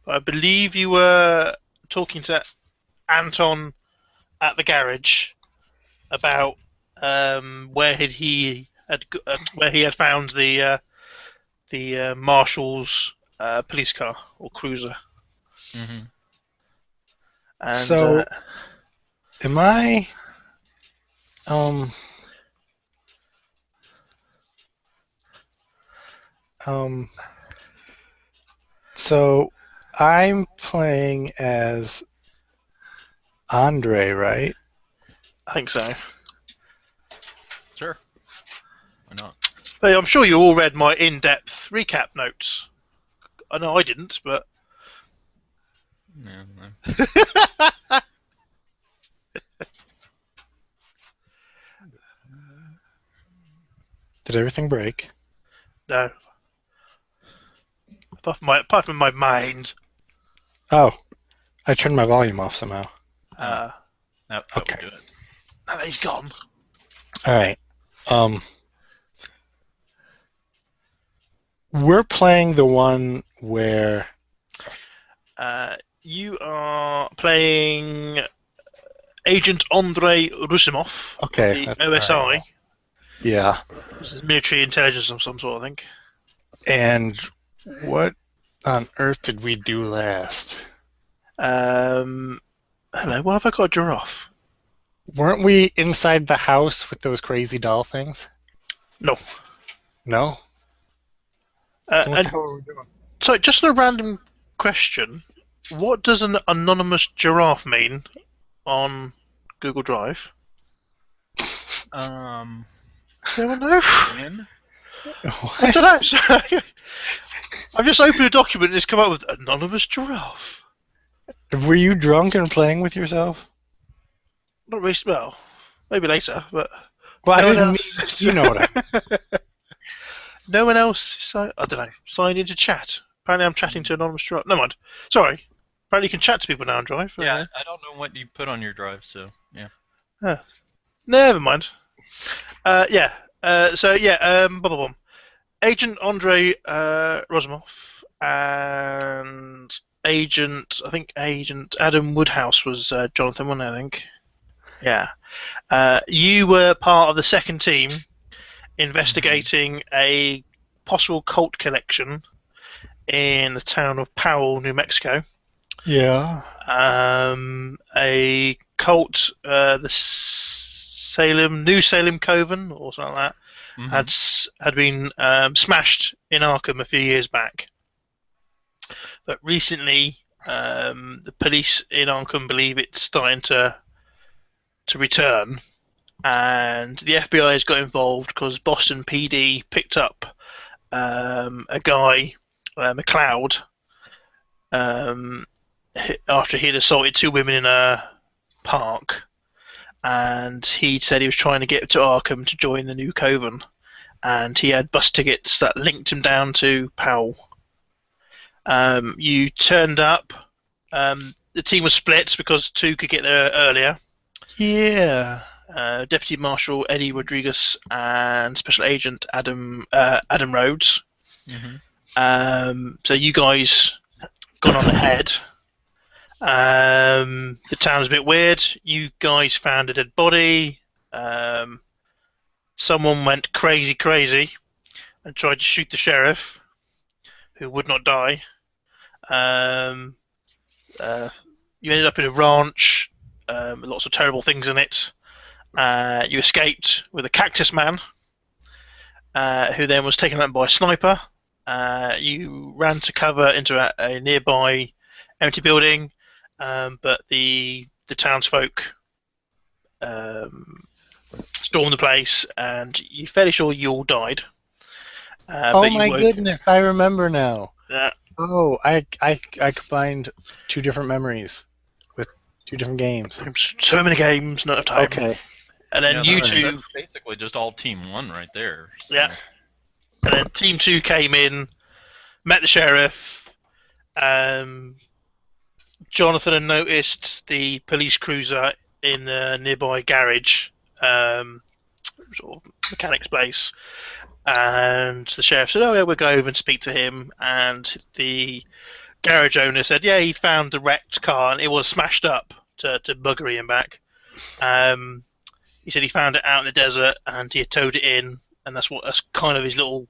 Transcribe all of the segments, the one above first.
I believe you were talking to Anton at the garage about where he had found the marshal's police car or cruiser, Mm-hmm. and So, am I? Um, um. So, I'm playing as Andre, right? I think so. Sure. Why not? Hey, I'm sure you all read my in-depth recap notes. I know I didn't, but Yeah. Did everything break? no. Apart from my mind. Oh, I turned my volume off somehow. Oh, Uh, that would Okay. do it. now that he's gone. All right. Um, we're playing the one where. You are playing Agent Andrei Rusimov of Okay. the All right. OSI. Yeah. This is military intelligence of some sort, I think. And what on earth did we do last? Um, hello, why have I got a giraffe? Weren't we inside the house with those crazy doll things? No. No? Then what the And hell are we doing? so, just a random question: what does an anonymous giraffe mean on Google Drive? Um, No one know. Ian? I don't know. Sorry. I've just opened a document and it's come up with anonymous giraffe. Were you drunk and playing with yourself? Not really. Well, maybe later, but Well, I no one didn't mean. else. You know what I No one else. I don't know. Signed into chat. Apparently, I'm chatting to anonymous giraffe. No mind. Sorry. Apparently, you can chat to people now on Drive. Yeah, I don't know what you put on your drive, so yeah. Never mind. Yeah. So yeah. Blah, blah, blah. Agent Andrei Rosimov and Agent Adam Woodhouse was Jonathan, wasn't it, I think? Yeah. You were part of the second team investigating a possible cult collection in the town of Powell, New Mexico. Yeah. A cult, the New Salem Coven, or something like that, had been smashed in Arkham a few years back. But recently, the police in Arkham believe it's starting to return, and the FBI has got involved because Boston PD picked up a guy, McLeod, um, after he'd assaulted two women in a park, and he said he was trying to get to Arkham to join the new coven, and he had bus tickets that linked him down to Powell. You turned up. The team was split because two could get there earlier. Yeah. Deputy Marshal Eddie Rodriguez and Special Agent Adam Rhodes. So you guys gone on ahead. The town's a bit weird. You guys found a dead body. Someone went crazy and tried to shoot the sheriff, who would not die. Um, you ended up in a ranch, lots of terrible things in it. You escaped with a cactus man, who then was taken out by a sniper. You ran to cover into a nearby empty building, but the townsfolk stormed the place, and you're fairly sure you all died. Oh But you my woke. goodness, I remember now. Uh, Oh, I combined two different memories with two different games. so many games, not enough time. Okay. And then you that's, two, that's basically just all Team 1 right there. So. yeah. And then Team 2 came in, met the sheriff. Jonathan had noticed the police cruiser in the nearby garage, sort of mechanic's place. And the sheriff said, "Oh yeah, we'll go over and speak to him." And the garage owner said, yeah, he found the wrecked car and it was smashed up to Buggery and back. He said he found it out in the desert and he had towed it in, and that's kind of his little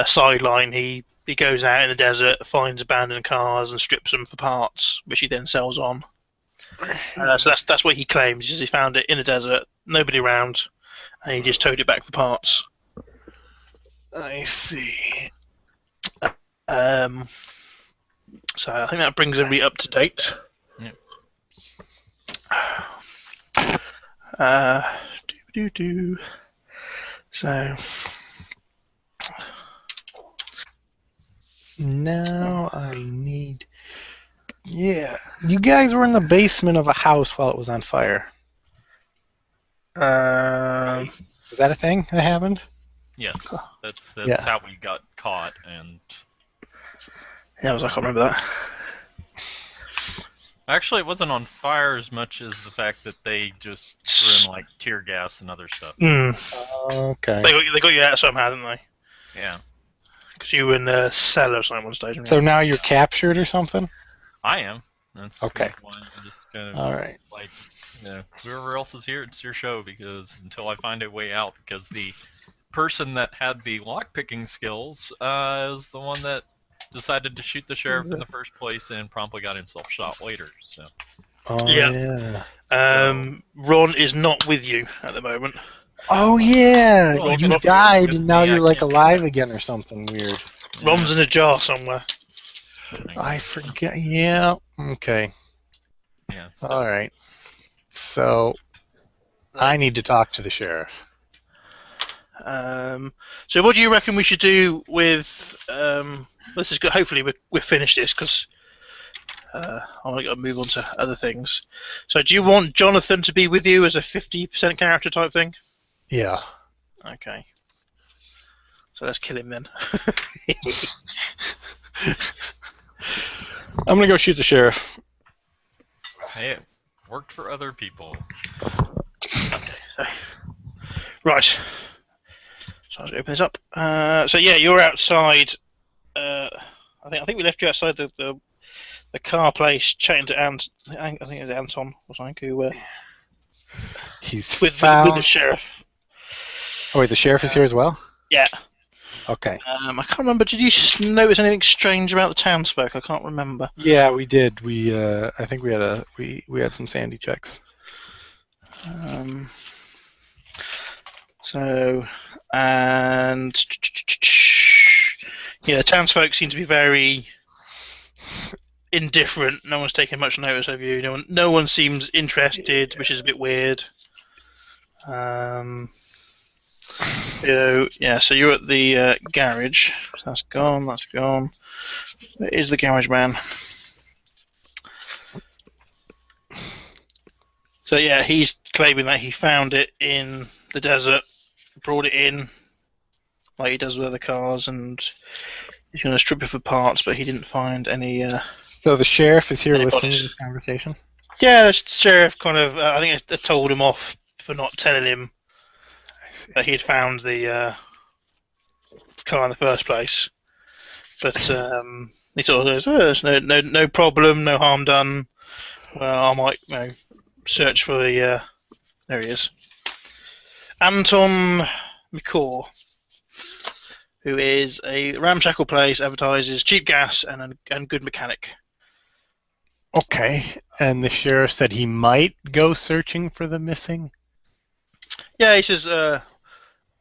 sideline. He goes out in the desert, finds abandoned cars and strips them for parts, which he then sells on. So that's what he claims. He says he found it in the desert, nobody around, and he just towed it back for parts. I see. So I think that brings everybody up to date. Yep. So now I need. Yeah, you guys were in the basement of a house while it was on fire. Was that a thing that happened? Yes, that's how we got caught, and yeah, I can't remember that. actually, it wasn't on fire as much as the fact that they just threw in like tear gas and other stuff. Okay. They got you out somehow, didn't they? Yeah. Because you were in the cellar or something one stage. So now you're captured or something? I am. That's okay. I'm just kind of all right. Like, whoever else is here, it's your show, because until I find a way out, because the person that had the lockpicking skills is the one that decided to shoot the sheriff in the first place and promptly got himself shot later. So. Oh yeah. Ron is not with you at the moment. Oh yeah, Well, you died and now you're like alive again or something weird. Yeah. Ron's in a jar somewhere. I forget. Yeah. Okay. Yeah. So. All right. So I need to talk to the sheriff. So what do you reckon we should do with? Let's just go. Hopefully we've finished this because I want to move on to other things. So do you want Jonathan to be with you as a 50% character type thing? Yeah. Okay. So let's kill him then. I'm gonna go shoot the sheriff. Hey, it worked for other people. So, right. So I'll open this up. So yeah, you're outside. I think we left you outside the car place, chatting to Ant. I think it was Anton or something who. He's with the sheriff. Oh wait, the sheriff is here as well? Yeah. Okay. I can't remember. Did you notice anything strange about the townsfolk? I can't remember. Yeah, we did. We I think we had some sandy checks. So and yeah, the townsfolk seem to be very indifferent. No one's taking much notice of you. No one seems interested, which is a bit weird. Yeah, so you're at the garage. That's gone. That's gone. Where is the garage man? So yeah, he's claiming that he found it in the desert, brought it in, like he does with other cars, and he's going to strip it for parts, but he didn't find any. So the sheriff is here listening to this conversation? Yeah, the sheriff kind of. I think they told him off for not telling him that he had found the car in the first place. But he sort of goes, "Oh, there's no problem, no harm done. Well, I might search for the. There he is. Anton McCaw, who is a ramshackle place, advertises cheap gas and good mechanic." Okay, and the sheriff said he might go searching for the missing? Yeah, he says, well,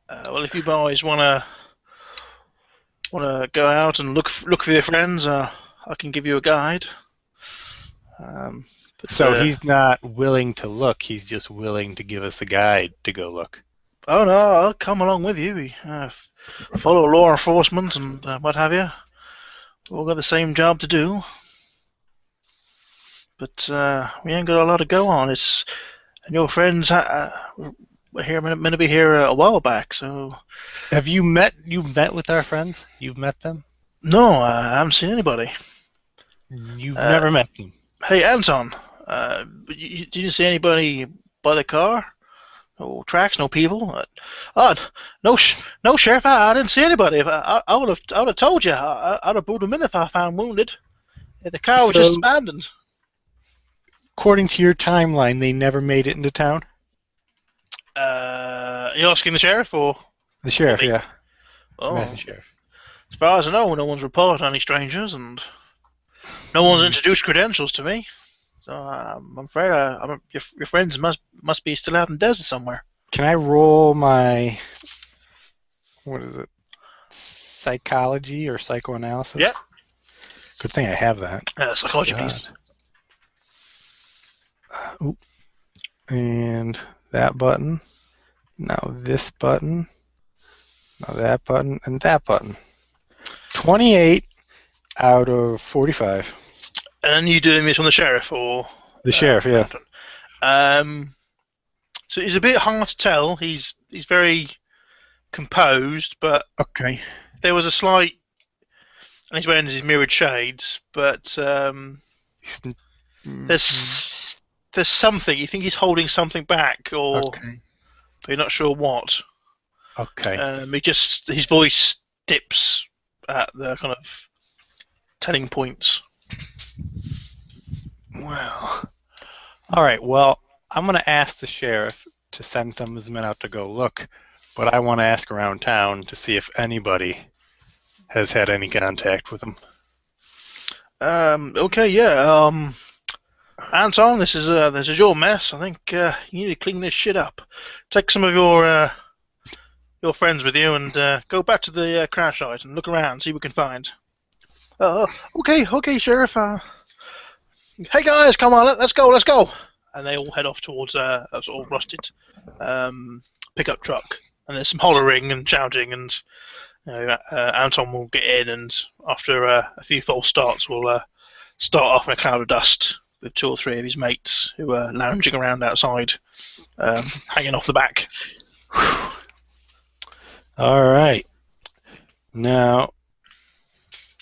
if you boys wanna go out and look for your friends, I can give you a guide. So he's not willing to look; he's just willing to give us a guide to go look. Oh no, I'll come along with you. We follow law enforcement and what have you. We've all got the same job to do. But we ain't got a lot to go on. And your friends were here. Meant to be here a while back. So, have you met with our friends? You've met them? No, I haven't seen anybody. You've never met them. Hey, Anton, you didn't see anybody by the car? No tracks, no people. No, sheriff. I didn't see anybody. I would have told you. I'd have brought him in if I found wounded. Yeah, the car was just abandoned. According to your timeline, they never made it into town? You're asking the sheriff or The sheriff, me? yeah. Oh, Master sheriff. as far as I know, no one's reported any strangers, and no one's introduced credentials to me. So I'm afraid your friends must be still out in the desert somewhere. Can I roll my, what is it, psychology or psychoanalysis? Yep. Good thing I have that. Psychology, God. please. Oop. And that button. Now this button. Now that button. And that button. 28 out of 45. And you doing this on the sheriff or The sheriff, yeah. So he's a bit hard to tell. He's very composed, but Okay. there was a slight, and he's wearing his mirrored shades. But there's something. You think he's holding something back, or you're not sure what. Okay. His voice dips at the kind of telling points. Well, all right. Well, I'm going to ask the sheriff to send some of his men out to go look, but I want to ask around town to see if anybody has had any contact with him. Okay, yeah. Anton, this is your mess. I think you need to clean this shit up. Take some of your friends with you and go back to the crash site and look around, see what we can find. Okay, sheriff. Hey guys, come on, let's go. And they all head off towards a sort of rusted pickup truck. And there's some hollering and shouting, and Anton will get in, and after a few false starts, will start off in a cloud of dust with 2 or 3 of his mates who are lounging around outside, hanging off the back. All right. Now,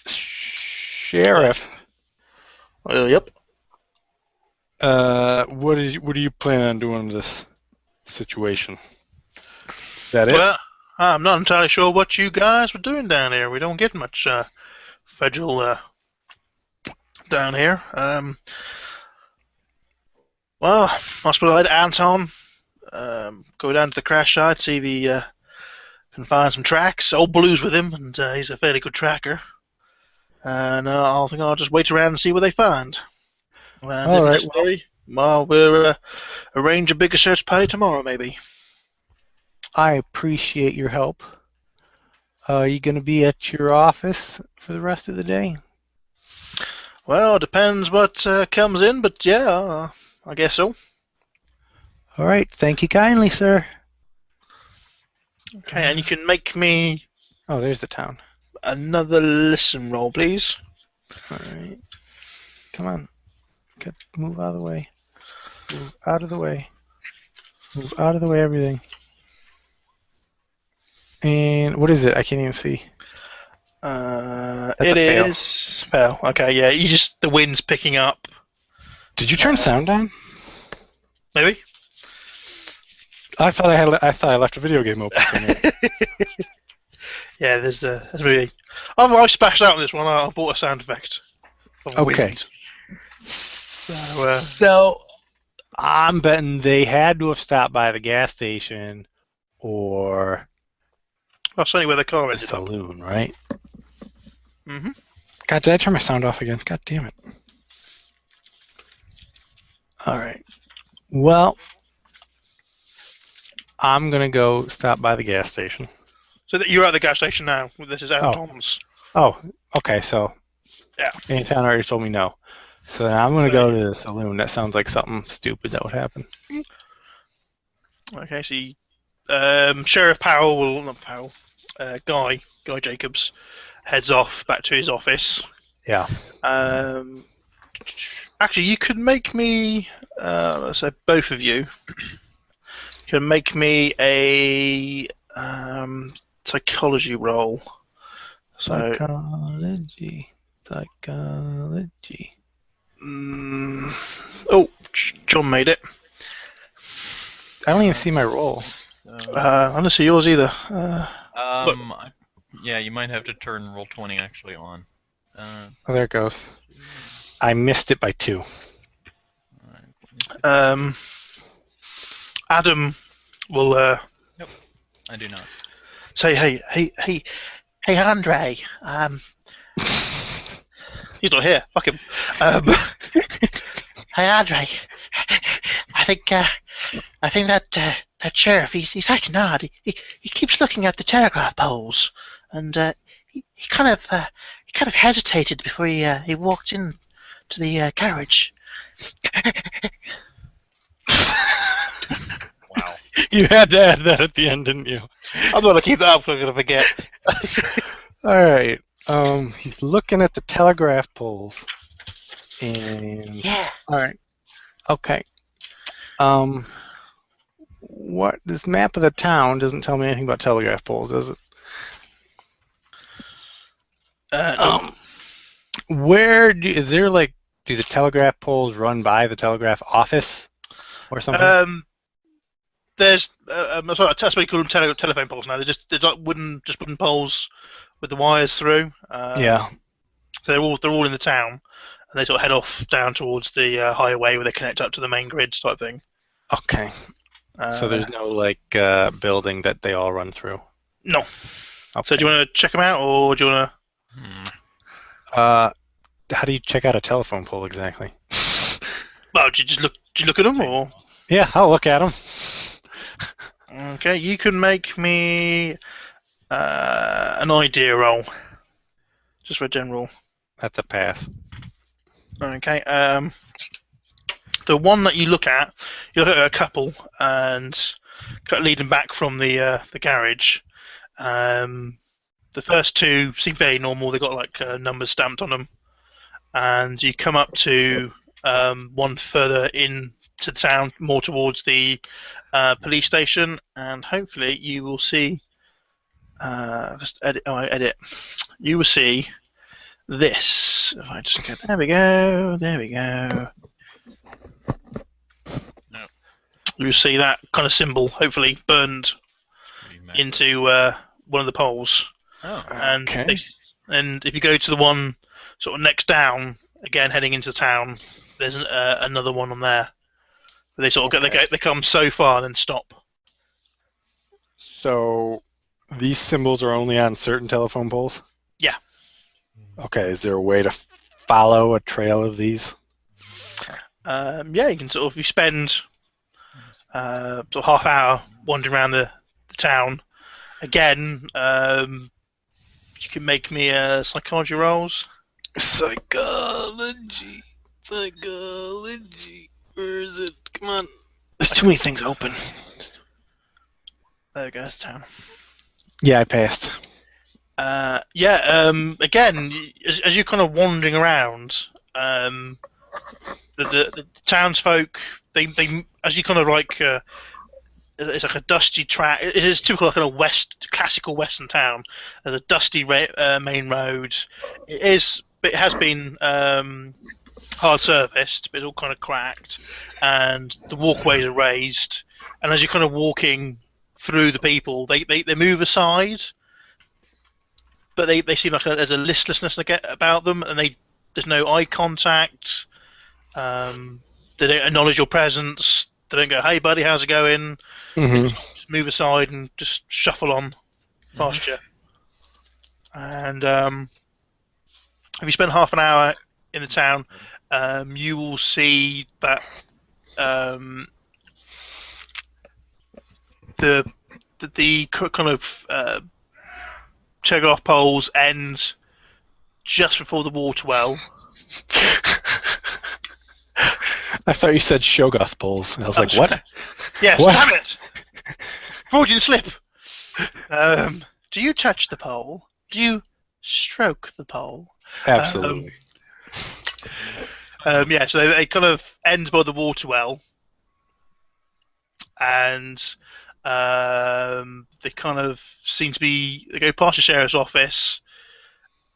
sheriff. Yep. What do you plan on doing in this situation? Is that it? Well, I'm not entirely sure what you guys were doing down here. We don't get much federal down here. Well, I suppose I'll let Anton go down to the crash site, see if he can find some tracks. Old Blue's with him, and he's a fairly good tracker. And I think I'll just wait around and see what they find. And all if right. necessary, well, we'll arrange a bigger search party tomorrow, maybe. I appreciate your help. Are you going to be at your office for the rest of the day? Well, it depends what comes in, but yeah, I guess so. All right. Thank you kindly, sir. Okay, and you can make me Oh, there's the town. another listen roll, please. All right. Come on. Move out of the way. Move out of the way. Move out of the way, everything. And what is it? I can't even see. It is fail. Okay, yeah. The wind's picking up. Did you turn sound down? Maybe. I thought I left a video game open for me. Yeah, there's maybe. I've splashed out on this one. I bought a sound effect. Okay. Wind. So I'm betting they had to have stopped by the gas station or That's only where the car the ended up. saloon, right? Mm-hmm. God, did I turn my sound off again? God damn it. All right. Well, I'm going to go stop by the gas station. So that you're at the gas station now. This is Anton's. Oh, okay, so Yeah. Anton already told me no. So now I'm going to go to the saloon. That sounds like something stupid that would happen. Okay, so Sheriff Powell, not Powell, Guy Jacobs heads off back to his office. Yeah. Actually, you could make me, so both of you can make me a psychology roll. So, Psychology. John made it. I don't even see my roll. So, I don't see yours either. yeah, you might have to turn roll 20 actually on. Oh, there it goes. I missed it by 2. Adam will Nope, I do not. say, hey, Andre. He's not here. Fuck him. Hey, Andre. I think that sheriff, he's acting odd. He keeps looking at the telegraph poles, and he kind of hesitated before he walked in to the garage. Wow. You had to add that at the end, didn't you? I'm gonna keep that up. I'm gonna forget. All right. He's looking at the telegraph poles, and Yeah. all right. Okay. What this map of the town doesn't tell me anything about telegraph poles, does it? No. Is there like, do the telegraph poles run by the telegraph office or something? There's that's what we call them telephone poles now. They're like wooden poles with the wires through. Yeah. So they're all in the town, and they sort of head off down towards the highway where they connect up to the main grids type thing. Okay. So there's no like building that they all run through. No. Okay. So do you want to check them out, or do you want How do you check out a telephone pole exactly? Well, do you look at them, or? Yeah, I'll look at them. Okay, you can make me an idea roll, just for a general. That's a pass. Okay. The one that you look at a couple, and leading back from the garage. The first 2 seem very normal. They've got like numbers stamped on them, and you come up to one further in to town, more towards the police station, and hopefully you will see. Just edit. You will see this. If I just get there we go. No. You see that kind of symbol, hopefully burned into one of the poles. Oh. And Okay. and if you go to the one sort of next down, again heading into town, there's another one on there. They sort of they come so far and then stop. So these symbols are only on certain telephone poles? Yeah. Okay, is there a way to follow a trail of these? Yeah, you can sort of, you spend sort of half hour wandering around the town. Again, you can make me psychology rolls. Psychology. Where is it? Come on. There's too many things open. There we go, that's town. Yeah, I passed. Again, as you're kind of wandering around, the townsfolk, they as you kind of like, it's like a dusty track. It is typical, like a classical western town. There's a dusty main road. It has been hard surfaced, but it's all kind of cracked, and the walkways are raised. And as you're kind of walking through the people, they move aside, but they seem like there's a listlessness about them, and there's no eye contact. They don't acknowledge your presence. They don't go, "Hey, buddy, how's it going?" Mm-hmm. Just move aside and just shuffle on past you. And if you spend half an hour in the town, you will see that the kind of telegraph poles end just before the water well. I thought you said Shoggoth poles. I was like, what? Yes, What? damn it! Freudian slip. Do you touch the pole? Do you stroke the pole? Absolutely. Yeah, so they kind of end by the water well, and they kind of seem to be. They go past the sheriff's office,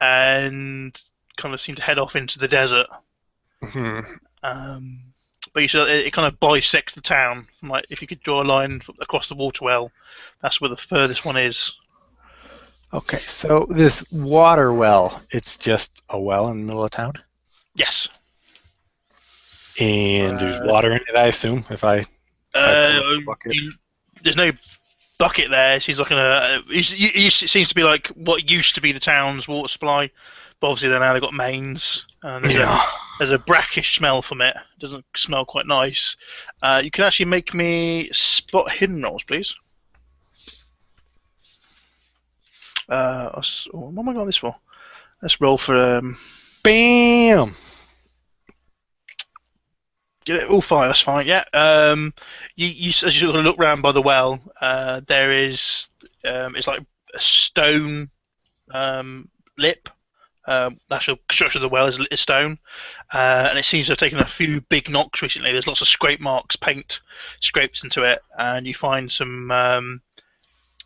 and kind of seem to head off into the desert. Mm-hmm. But you see, it kind of bisects the town. Like if you could draw a line across the water well, that's where the furthest one is. Okay, so this water well, it's just a well in the middle of town? Yes. And there's water in it, I assume, if I pull up the bucket. There's no bucket there. It seems like it seems to be like what used to be the town's water supply, but obviously now they've got mains. And there's a brackish smell from it. It doesn't smell quite nice. You can actually make me spot hidden rolls, please. What am I got this for? Let's roll for Bam! Get it all fine. That's fine. Yeah. You as you sort of look round by the well, there is it's like a stone lip. That's the structure of the well is stone, and it seems to have taken a few big knocks recently. There's lots of scrape marks, paint scrapes into it, and you find some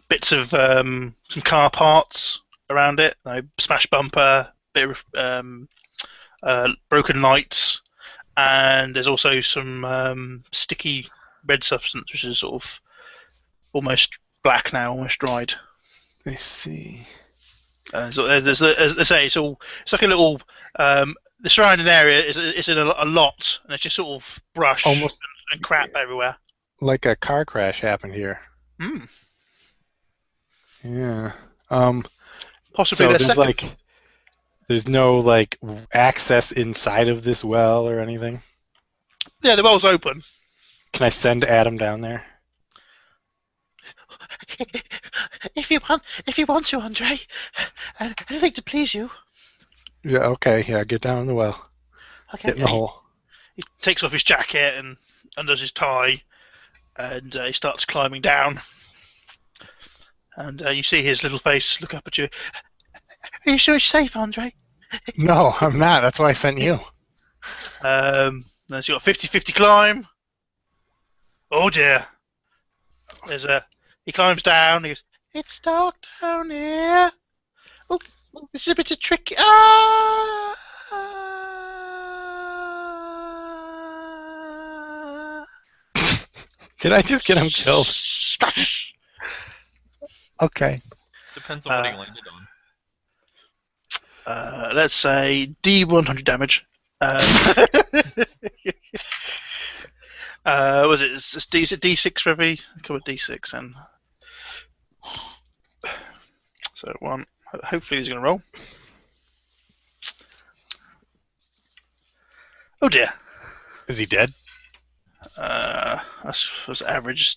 bits of some car parts around it, like smashed bumper, bit of broken lights. And there's also some sticky red substance, which is sort of almost black now, almost dried. I see. So there's, as I say, it's like a little. The surrounding area is in a lot, and it's just sort of brush Almost and crap everywhere. Like a car crash happened here. Hmm. Yeah. Possibly. So there's no like access inside of this well or anything. Yeah, the well's open. Can I send Adam down there? If you want to, Andre. Anything to please you. Yeah. Okay. Yeah. Get down in the well. Okay. Get in the hole. He takes off his jacket and undoes his tie, and he starts climbing down. And you see his little face look up at you. Are you sure it's safe, Andre? No, I'm not. That's why I sent you. Then he's got a 50-50 climb. Oh dear. He climbs down. He goes, "It's dark down here. Oh, this is a bit of tricky. Ah!" Did I just get him killed? Splash! Okay. Depends on what he landed on. Let's say D100 damage. Was it? Is it D6 for every? Come with D6 and. So one. Hopefully he's going to roll. Oh dear. Is he dead? That was average.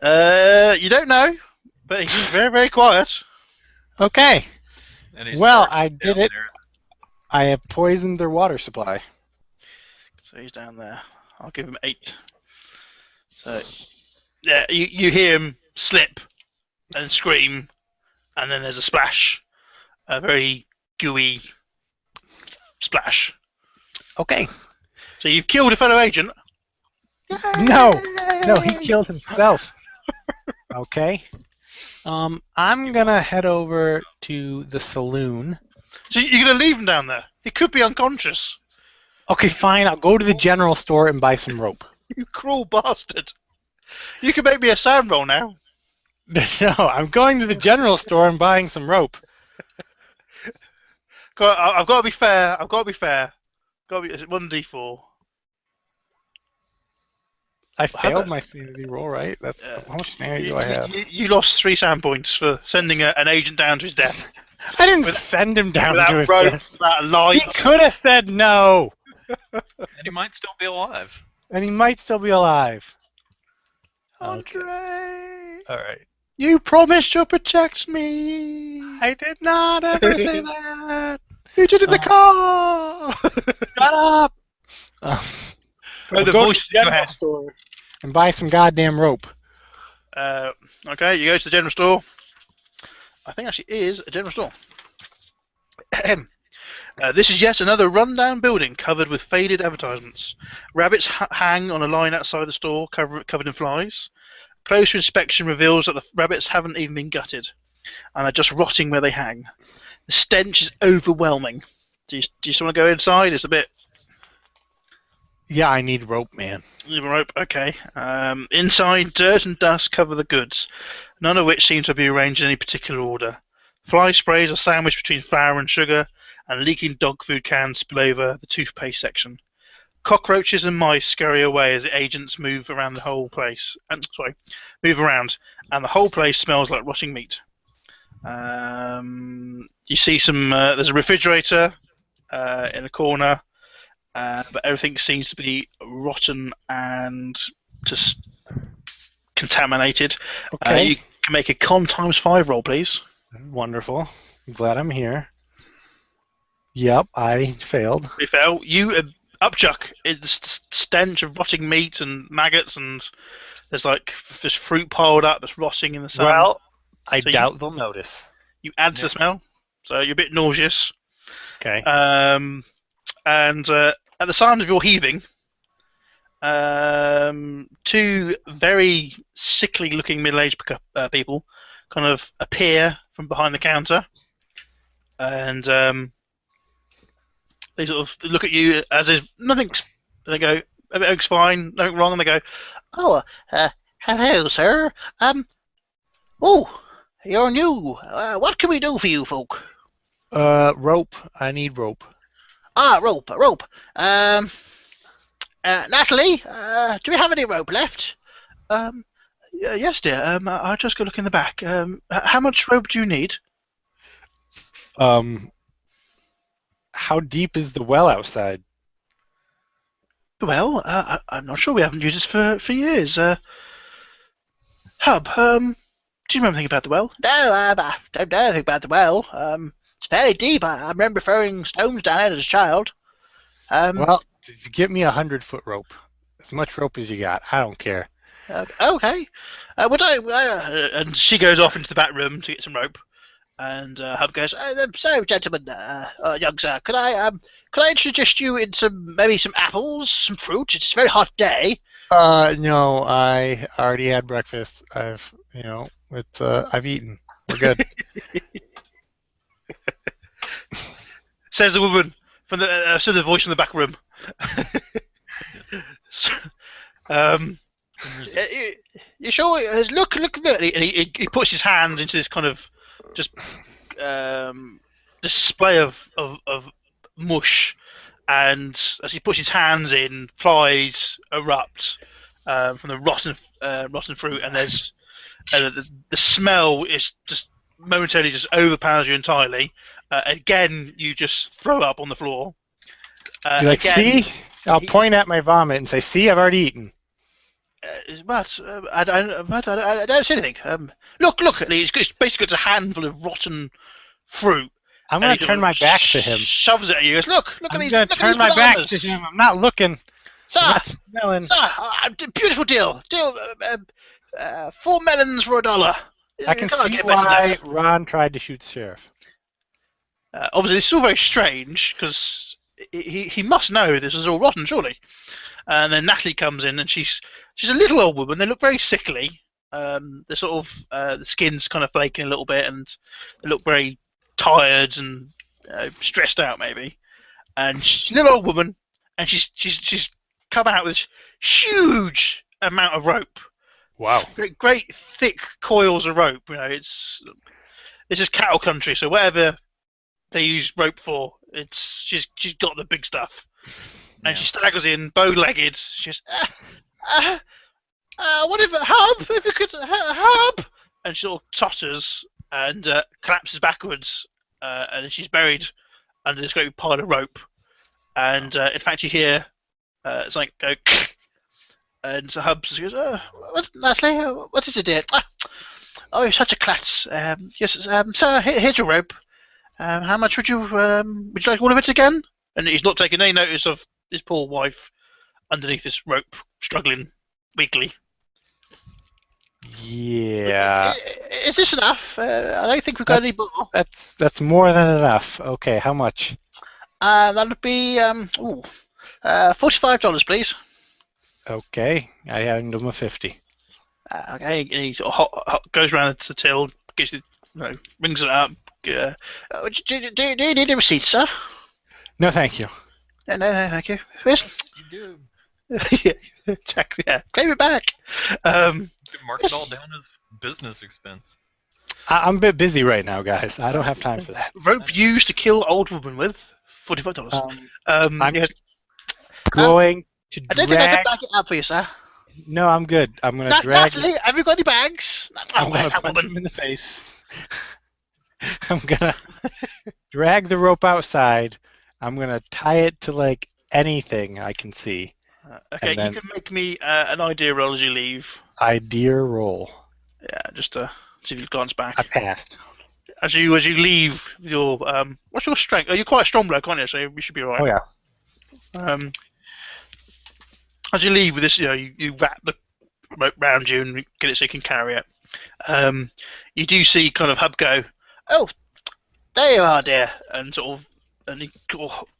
You don't know, but he's very, very quiet. Okay. And Well, I did down it. there. I have poisoned their water supply. So he's down there. I'll give him 8. So, yeah, you hear him slip and scream, and then there's a splash. A very gooey splash. Okay. So you've killed a fellow agent. No, he killed himself. Okay. I'm gonna head over to the saloon. So you're going to leave him down there? He could be unconscious. Okay, fine. I'll go to the general store and buy some rope. You cruel bastard. You can make me a sound roll now. No, I'm going to the general store and buying some rope. I've got to be fair. Got to be 1d4. I failed my sanity roll, right? That's how much sanity do I have? You lost 3 sound points for sending an agent down to his death. I didn't send him down to his rope, death. without light. He could have said no. And he might still be alive. And he might still be alive. Andre, All right. you promised you'll protect me. I did not ever say that. You did in the car. Shut up. Well, the go voice to the general store and buy some goddamn rope. Okay, you go to the general store. I think actually it is a general store. This is yet another rundown building covered with faded advertisements. Rabbits hang on a line outside the store covered in flies. Closer inspection reveals that the rabbits haven't even been gutted and are just rotting where they hang. The stench is overwhelming. Do you just want to go inside? It's a bit... Yeah, I need rope, man. Rope, okay. Inside, dirt and dust cover the goods, none of which seem to be arranged in any particular order. Fly sprays are sandwiched between flour and sugar, and leaking dog food cans spill over the toothpaste section. cockroaches and mice scurry away as the agents move around the whole place. Move around, and the whole place smells like rotting meat. You see some. There's a refrigerator in the corner, but everything seems to be rotten and just contaminated. Okay. You can make a con ×5 roll, please. This is wonderful. I'm glad I'm here. Yep, I failed. You fail. You upchuck. It's stench of rotting meat and maggots, and there's like this fruit piled up that's rotting in the sun. Well, I So doubt they'll notice. You add to the smell, so you're a bit nauseous. Okay. And at the sound of your heaving, two very sickly-looking middle-aged people kind of appear from behind the counter, and they sort of look at you as if nothing's. They go, "Everything's fine, nothing wrong," and they go, "Oh, hello, sir. Oh, you're new. What can we do for you folk?" Rope. I need rope. Ah, rope. Natalie, do we have any rope left? Yes, dear. I'll just go look in the back. How much rope do you need? How deep is the well outside? Well, I'm not sure. We haven't used this for years. Hub, do you remember anything about the well? No, I don't know anything about the well. It's fairly deep. I remember throwing stones down it as a child. Well, get me 100-foot rope. As much rope as you got. I don't care. Okay. And she goes off into the back room to get some rope. And Hub goes, "So, gentlemen, young sir, could I introduce you in some apples, some fruit? It's a very hot day." No, I already had breakfast. I've eaten. We're good. Says the woman from the voice in the back room. You sure? Look at that. He puts his hands into this kind of just display of mush, and as he puts his hands in, flies erupt from the rotten fruit, and there's the smell is just momentarily just overpowers you entirely. Again, you just throw up on the floor. You're like, again, see? I'll point at my vomit and say, "See, I've already eaten." But I don't see anything. Look! He's basically got a handful of rotten fruit. I'm going to turn my back to him. Shoves it at you. Goes, look at I'm these. going to turn my back to him. I'm not looking. Sir, I'm not smelling. Beautiful deal. 4 melons for $1. I can see why Ron tried to shoot the sheriff. Obviously, this is all very strange because he must know this is all rotten, surely. And then Natalie comes in, and she's a little old woman. They look very sickly. They're sort of the skin's kind of flaking a little bit, and they look very tired and stressed out, maybe. And she's a little old woman, and she's come out with this huge amount of rope. Wow. Great thick coils of rope. This is cattle country, so whatever they use rope for, she's got the big stuff. And she staggers in, bow-legged. She's, what if Hub? If you could, Hub! And she sort of totters and collapses backwards, and she's buried under this great pile of rope. And in fact, you hear something go, and so Hub goes, "What, Natalie? What is it, dear?" "Oh, you're such a klutz. Yes, sir. Here's your rope. How much would you like all of it again?" And he's not taking any notice of his poor wife underneath this rope, struggling weakly. Yeah. Is this enough? I don't think we've got any more. That's more than enough. Okay, how much? That would be $45, please. Okay, I hand him a 50. Okay, and he sort of goes around to the till, gives it, rings it up. Do you need a receipt, sir? No, thank you. No, thank you. Yes. You do. Yeah, exactly. Yeah, claim it back. Mark it all down as business expense. I'm a bit busy right now, guys. I don't have time for that. Rope used to kill old woman with $45. going to I don't think I can drag. back it up for you, sir. No, I'm good. I'm going to drag. Natalie, have you got any bags? I'm going to punch him in the face. I'm going to drag the rope outside. I'm going to tie it to like anything I can see. Okay, and then you can make me an idea roll as you leave. idea roll. Yeah, just to see if you glance back. I passed. As you leave with your what's your strength? Oh, you're quite a strong bloke, aren't you? So we should be alright. Oh yeah. As you leave with this, you wrap the rope round you and get it so you can carry it. You do see kind of Hub go, "Oh, there you are, dear," and he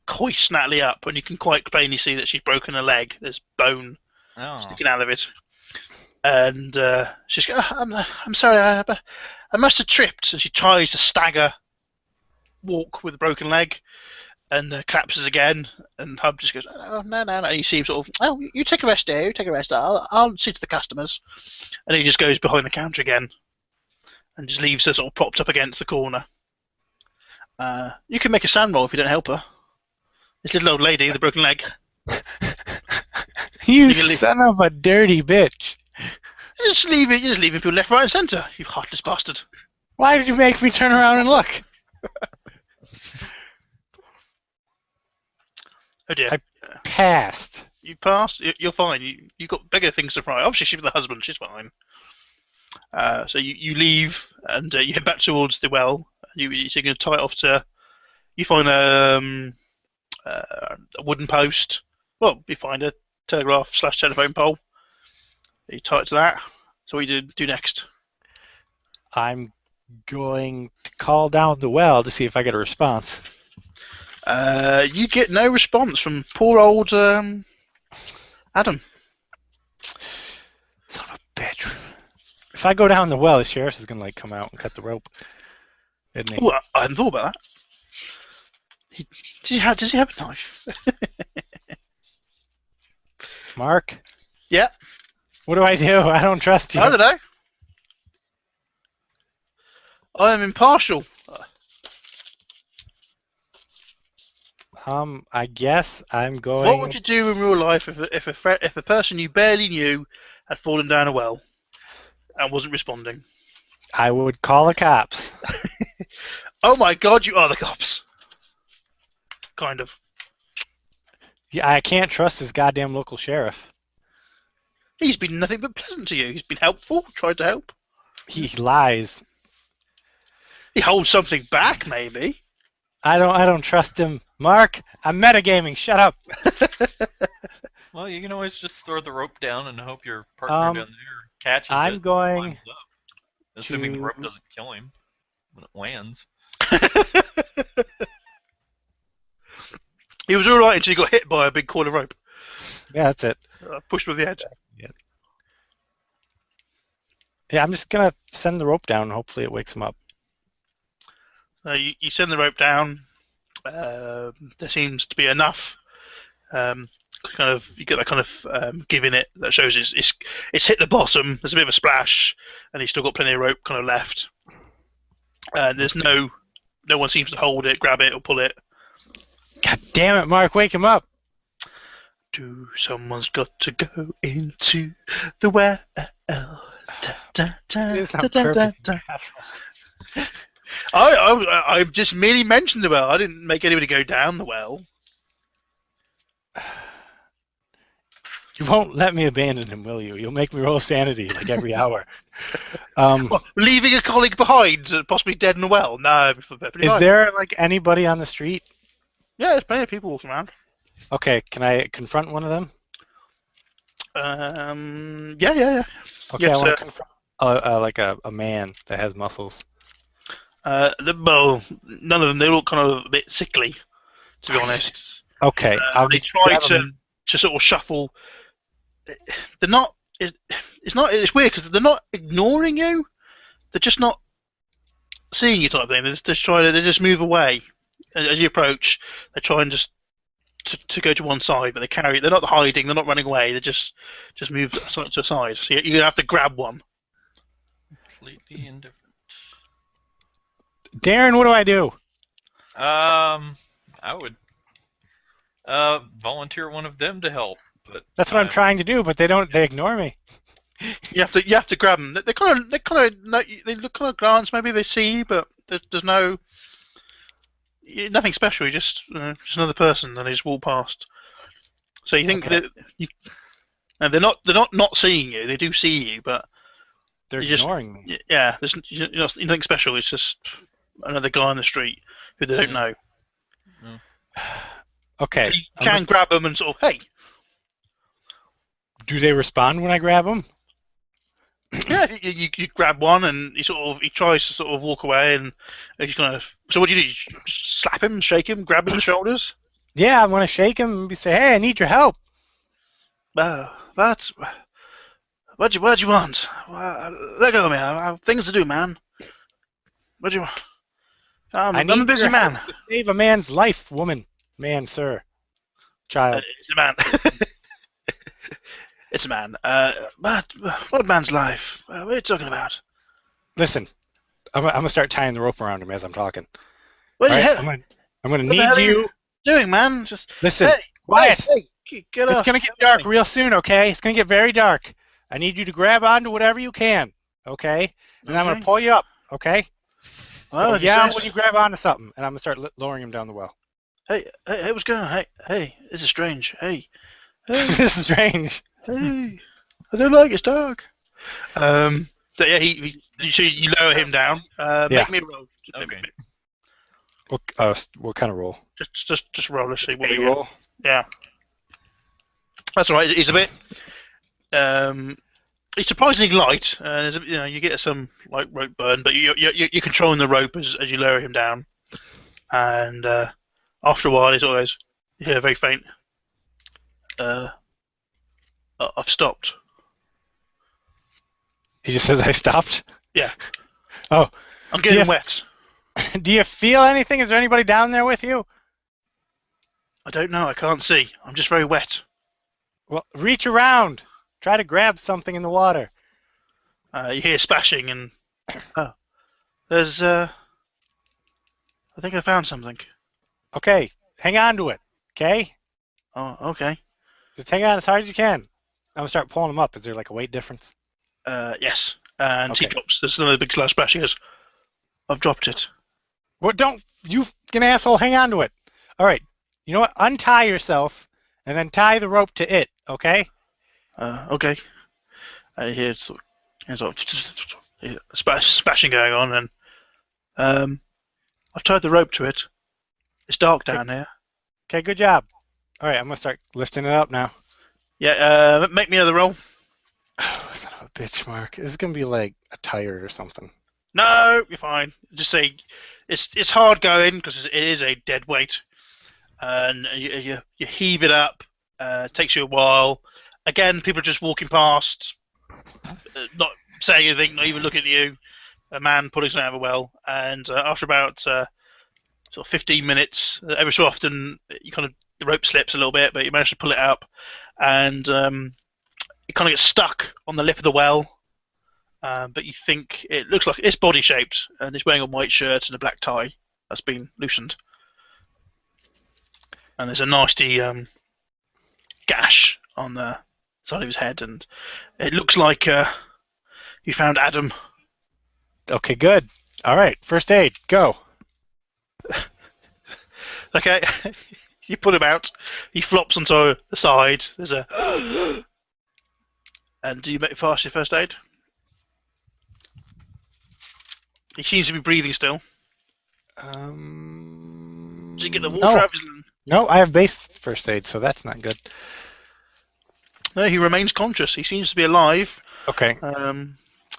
hoists Natalie up, and you can quite plainly see that she's broken a leg. There's bone sticking out of it, and she's going, "I'm sorry, I must have tripped," and she tries to stagger walk with a broken leg, and collapses again. And Hub just goes, "Oh, no. And you see him sort of, "Oh, you take a rest, dear. You take a rest. I'll see to the customers." And he just goes behind the counter again, and just leaves her sort of propped up against the corner. You can make a sand roll if you don't help her. This little old lady with a broken leg. You son of a dirty bitch. You're just leaving people left, right, and centre. You heartless bastard. Why did you make me turn around and look? Oh dear. I passed. You passed. You're fine. You've got bigger things to fry. Obviously, she's with the husband. She's fine. So you leave and you head back towards the well. So you're going to tie it off to. You find a wooden post. Well, you find a telegraph/telephone pole. You tie it to that. So what you do next? I'm going to call down the well to see if I get a response. You get no response from poor old Adam. Son of a bitch. If I go down the well, the sheriff is going to like come out and cut the rope. Isn't he? Oh, I hadn't thought about that. Does he have a knife? Mark? Yeah. What do? I don't trust you. I don't know. I am impartial. I guess I'm going. What would you do in real life if a person you barely knew had fallen down a well and wasn't responding? I would call the cops. Oh my God, you are the cops. Kind of. Yeah, I can't trust this goddamn local sheriff. He's been nothing but pleasant to you. He's been helpful, tried to help. He lies. He holds something back, maybe. I don't trust him. Mark, I'm metagaming. Shut up. Well, you can always just throw the rope down and hope your partner down there catches it. I'm going up, assuming the rope doesn't kill him when it lands. He was all right until he got hit by a big coil of rope. Yeah, that's it. Pushed over the edge. Yeah, I'm just gonna send the rope down and hopefully it wakes him up. You send the rope down. There seems to be enough. You get that kind of give in it that shows it's hit the bottom. There's a bit of a splash, and he's still got plenty of rope kind of left. There's no one seems to hold it, grab it, or pull it. God damn it, Mark! Wake him up. Someone's got to go into the well. I just merely mentioned the well. I didn't make anybody go down the well. You won't let me abandon him, will you? You'll make me roll sanity like every hour. What, leaving a colleague behind, possibly dead and well? No. Is there like anybody on the street? Yeah, there's plenty of people walking around. Okay, can I confront one of them? Yeah. Okay, yes, I want to confront like a man that has muscles. Well, none of them. They look kind of a bit sickly, to be honest. Okay, they try to sort of shuffle. They're not. It's weird because they're not ignoring you. They're just not seeing you, type of thing. They just move away as you approach. They try and just to go to one side, but they're not hiding. They're not running away. They just move to a side. So you're gonna have to grab one. Completely indifferent. Darren, what do I do? I would volunteer one of them to help. But That's what I'm trying to do, but they ignore me. You have to grab them. They kind of they look kind of glance. Maybe they see, but there's nothing special. You just another person, and they just walk past. So you think Okay. that and they're not seeing you. They do see you, but They're you just ignoring me. yeah. There's nothing special. It's just another guy on the street who they don't know. Okay. You can grab them and sort of hey. Do they respond when I grab them? Yeah, you grab one and he tries to sort of walk away and he's gonna. So what do? You just slap him, shake him, grab him in the shoulders? Yeah, I want to shake him and say, "Hey, I need your help." What do you want? Let go of me. I have things to do, man. What do you want? I'm a busy your man. help to save a man's life, woman, man, sir, child. It's a man. It's a man. But what man's life? What are you talking about? Listen, I'm gonna start tying the rope around him as I'm talking. What All the right? hell? I'm gonna What the hell need are you. you doing, man? Just Listen, hey, quiet. Hey, get off. It's gonna get dark real soon, okay? It's gonna get very dark. I need you to grab onto whatever you can, okay? And I'm gonna pull you up, okay? Well, yeah, when you grab onto something, and I'm gonna start lowering him down the well. Hey, what's going on? Hey, this is strange. Hey, This is strange. Hey, I don't like it. It's dark. So yeah, you lower him down. Make me a roll. Okay. What kind of roll? Just roll. Let's see what A we roll. get. Yeah, that's all right. He's a bit. He's surprisingly light. You get some like rope burn, but you're controlling the rope as you lower him down, and after a while, he's always you hear very faint. I've stopped. He just says I stopped. Yeah. Oh, I'm getting wet. do you feel anything? Is there anybody down there with you? I don't know. I can't see. I'm just very wet. Well, reach around. Try to grab something in the water. You hear splashing and there's I think I found something. Okay, hang on to it. Okay. Oh, okay. Just hang on as hard as you can. I'm gonna start pulling him up. Is there like a weight difference? Yes. And Okay. he drops. There's another big slash splash. He goes, I've dropped it. Well, don't you fucking asshole! Hang on to it. All right. You know what? Untie yourself and then tie the rope to it. Okay. Okay. I hear sort of splashing going on, and I've tied the rope to it. It's dark down here. Okay. Good job. All right. I'm gonna start lifting it up now. Yeah. Make me another roll. Oh, son of a bitch, Mark. This is gonna be like a tire or something. No, you're fine. Just say it's hard going because it is a dead weight, and you heave it up. It takes you a while. Again, people are just walking past, not saying anything, not even looking at you. A man pulling something out of a well, and after about sort of 15 minutes, every so often the rope slips a little bit, but you manage to pull it up, and it kind of gets stuck on the lip of the well. But you think it looks like it's body shaped, and it's wearing a white shirt and a black tie that's been loosened, and there's a nasty gash on the side of his head, and it looks like you found Adam. Okay. Good. All right. First aid. Go. Okay, you pull him out. He flops onto the side. There's a and do you make fast your first aid? He seems to be breathing still. Did you get the water out of his lung? No, I have base first aid, so that's not good. No, he remains conscious. He seems to be alive. Okay.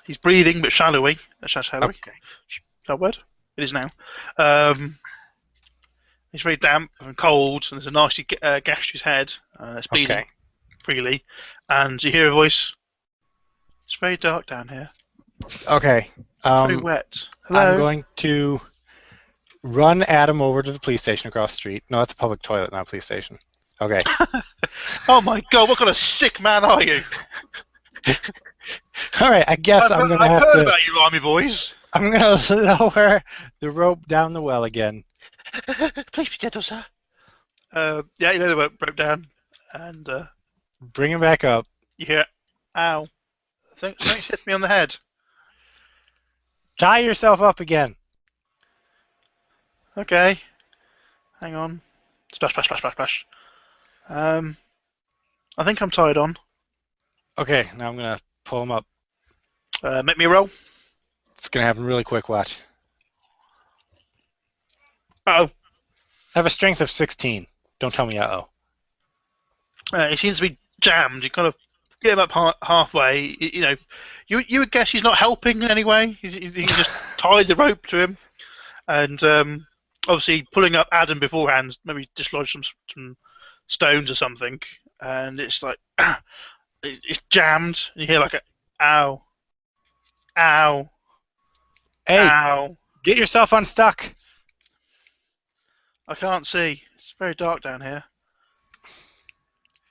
He's breathing, but shallowly. Okay. Is that a word? It is now. He's very damp and cold, and there's a nasty gash to his head. It's bleeding freely. And you hear a voice. It's very dark down here. Okay. Very wet. Hello? I'm going to run Adam over to the police station across the street. No, that's a public toilet, not a police station. Okay. Oh my god, what kind of sick man are you? All right, I guess I'm going to have I've heard to... about you, army boys. I'm going to lower the rope down the well again. Please be gentle, sir. Yeah, the rope broke down, and Bring him back up. you hear, "Ow!" Something hit me on the head. Tie yourself up again. Okay, hang on. Splash, splash, splash, splash, splash. I think I'm tied on. Okay, now I'm gonna pull him up. Make me a roll. It's gonna happen really quick. Watch. Uh-oh. I have a strength of 16. Don't tell me uh-oh. He seems to be jammed. You kind of get him up halfway. You would guess he's not helping in any way. You just tied the rope to him, and obviously pulling up Adam beforehand, maybe dislodge some stones or something, and it's like it's jammed. And you hear like a ow, ow, Hey, ow. get yourself unstuck. I can't see. It's very dark down here.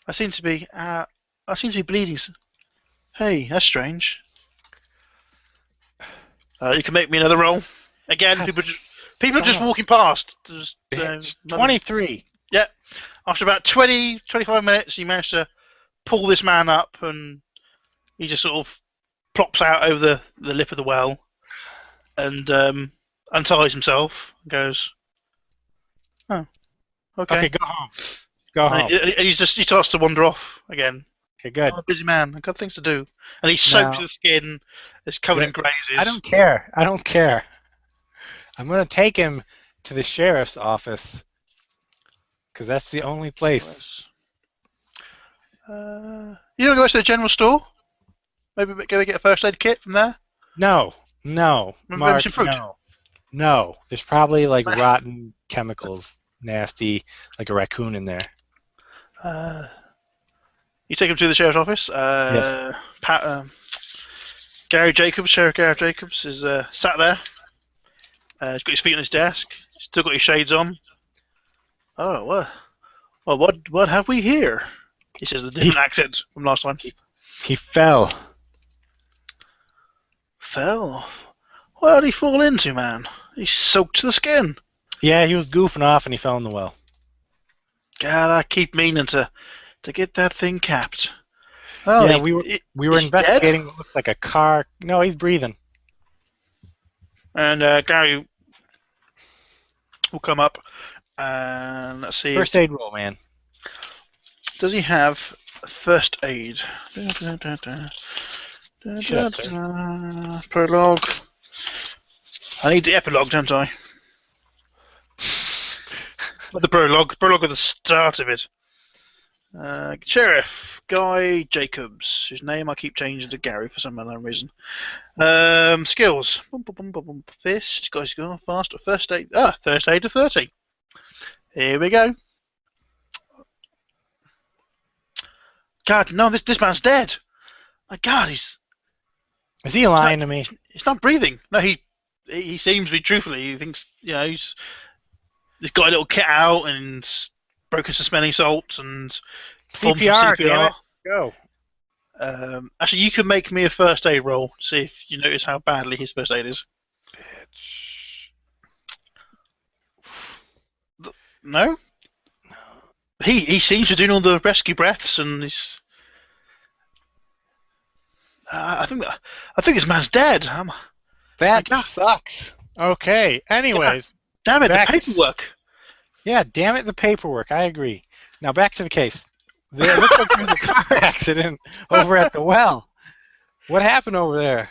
I seem to be bleeding. Hey, that's strange. You can make me another roll. Again, God, people just walking past. Just, 23. Yeah. After about 20, 25 minutes, you manage to pull this man up, and he just sort of plops out over the lip of the well, and unties himself, and goes, "Oh, okay." Okay, go home. Go home. And he starts to wander off again. Okay, good. I'm a busy man. I've got things to do. And he's soaked to the skin. It's covered in grazes. I don't care. I don't care. I'm going to take him to the sheriff's office because that's the only place. You don't go to the general store? Maybe go get a first aid kit from there? No. Mark, some fruit? No. There's probably like rotten chemicals, nasty, like a raccoon in there. You take him to the sheriff's office. Yes. Gary Jacobs, Sheriff Gary Jacobs, is sat there. He's got his feet on his desk. He's still got his shades on. Oh, what? Well, what have we here? He says a different accent from last time. He fell. Fell? Where did he fall into, man? He's soaked to the skin. Yeah, he was goofing off and he fell in the well. God, I keep meaning to get that thing capped. Oh, yeah, we were investigating what looks like a car. No, he's breathing. And Gary will come up and let's see. First aid roll, man. Does he have first aid? Prologue. I need the epilogue, don't I? Not the prologue. Prologue at the start of it. Sheriff Guy Jacobs, whose name I keep changing to Gary for some unknown reason. Skills. Fist. Guys, go fast. First aid. First aid to 30. Here we go. God, no! This man's dead. My God, Is he lying to me? He's not breathing. No, he seems to be truthfully. He thinks he's got a little kit out and broken some smelling salts and CPR. Damn it. Go. Actually, you can make me a first aid roll. See if you notice how badly his first aid is. Bitch. No. He seems to be doing all the rescue breaths, and he's. I think this man's dead. That sucks. Okay. Anyways. Yeah. Damn it! The paperwork. Yeah. Damn it! The paperwork. I agree. Now back to the case. It looks like there's a car accident over at the well. What happened over there?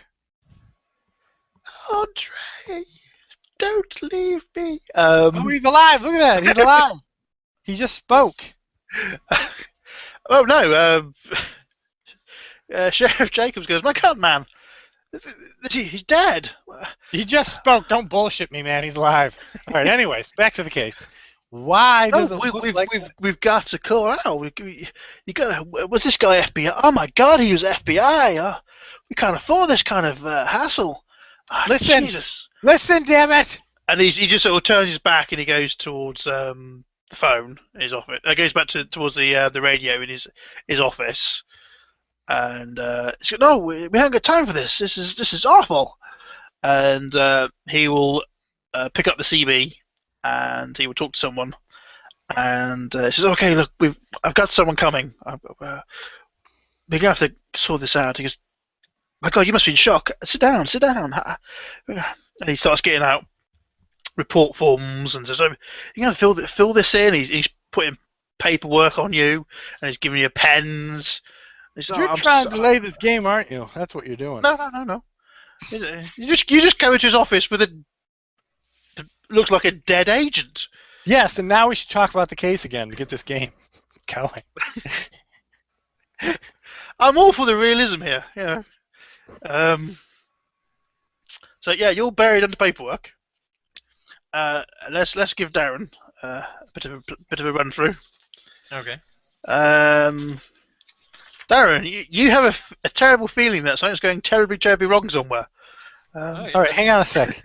Andre, don't leave me. Oh, he's alive! Look at that! He's alive. He just spoke. Oh no! Sheriff Jacobs goes, "My God, man, he's dead." He just spoke. Don't bullshit me, man. He's alive. All right. Anyways, back to the case. Why does it look like we've got to call out? You got was this guy FBI? Oh my God, he was FBI. We can't afford this kind of hassle. Listen, Jesus. Listen, damn it! And he just sort of turns his back and he goes towards the phone in his office. Goes back towards the radio in his office, and he's like, "No, we haven't got time for this. This is awful." And he will pick up the CB and he will talk to someone, And he says, "Okay, look, I've got someone coming. We're gonna have to sort this out." He goes, "My God, you must be in shock. Sit down, sit down." And he starts getting out report forms and says, "Oh, you got to fill this in." He's putting paperwork on you, and he's giving you pens. Says, You're trying to delay this game, aren't you? That's what you're doing. No. You just go into his office with looks like a dead agent. Yes, and now we should talk about the case again to get this game going. I'm all for the realism here, you know. So yeah, you're buried under paperwork. Let's give Darren a bit of a run through. Okay. Darren, you have a terrible feeling that something's going terribly, terribly wrong somewhere. All right, hang on a sec.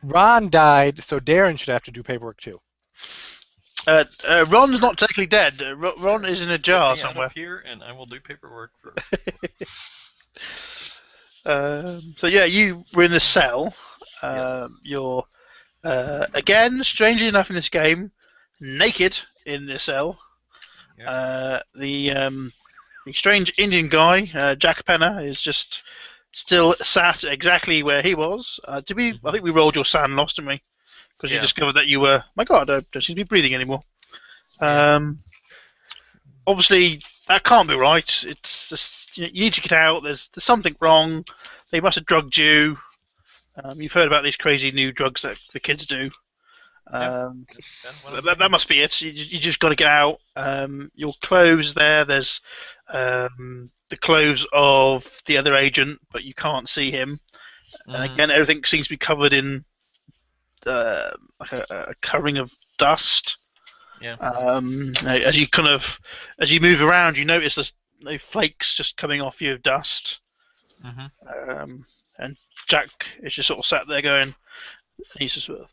Ron died, so Darren should have to do paperwork too. Ron's not technically dead. Ron is in a jar somewhere. Out of here, and I will do paperwork for. So yeah, you were in the cell. Yes. You're again, strangely enough, in this game, naked in the cell. Yep. The strange Indian guy, Jack Penner, is just still sat exactly where he was. I think we rolled your SAN loss, didn't we? Because you discovered that you were. My God, I don't seem to be breathing anymore. Obviously, that can't be right. It's just, you need to get out. There's something wrong. They must have drugged you. You've heard about these crazy new drugs that the kids do. That must be it. You just got to get out. Your clothes there. There's the clothes of the other agent, but you can't see him. And again, everything seems to be covered in like a covering of dust. Yeah. As you move around, you notice there's no flakes just coming off you of dust. And Jack is just sort of sat there going, he's just sort of,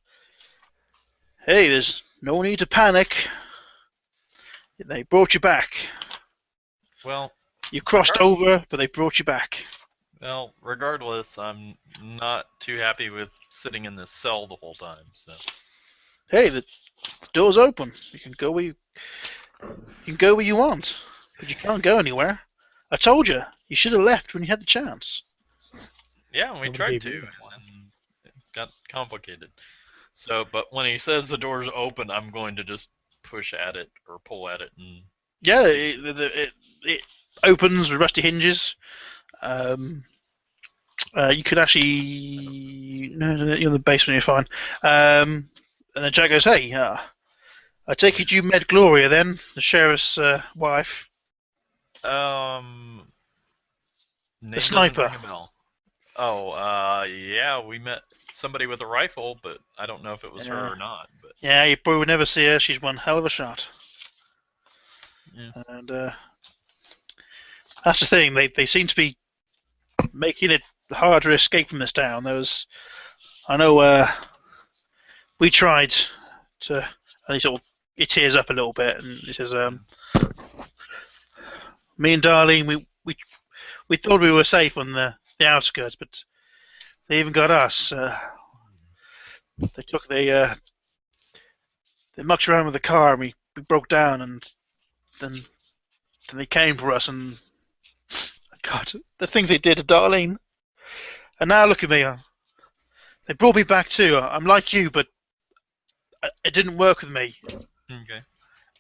"Hey, there's no need to panic. They brought you back. Well, you crossed over, but they brought you back." Well, regardless, I'm not too happy with sitting in this cell the whole time. So. Hey, the door's open. You can go where you want, but you can't go anywhere. I told you. You should have left when you had the chance. Yeah, we tried to, and it got complicated. So, but when he says the door's open, I'm going to just push at it or pull at it, and yeah, it opens with rusty hinges. You could actually no, you're in the basement. You're fine. And then Jack goes, "Hey, I take it you met Gloria then, the sheriff's wife." The sniper. Oh, yeah, we met somebody with a rifle, but I don't know if it was her or not. But yeah, you probably would never see her. She's one hell of a shot. Yeah. And that's the thing. They seem to be making it hard to escape from this town. I know we tried to, and he sort of he tears up a little bit, and he says, "Me and Darlene, we thought we were safe on the outskirts, but they even got us. They mucked around with the car, and we broke down, and then they came for us, and God, the things they did to Darlene. And now look at me. They brought me back too. I'm like you, but it didn't work with me." Okay.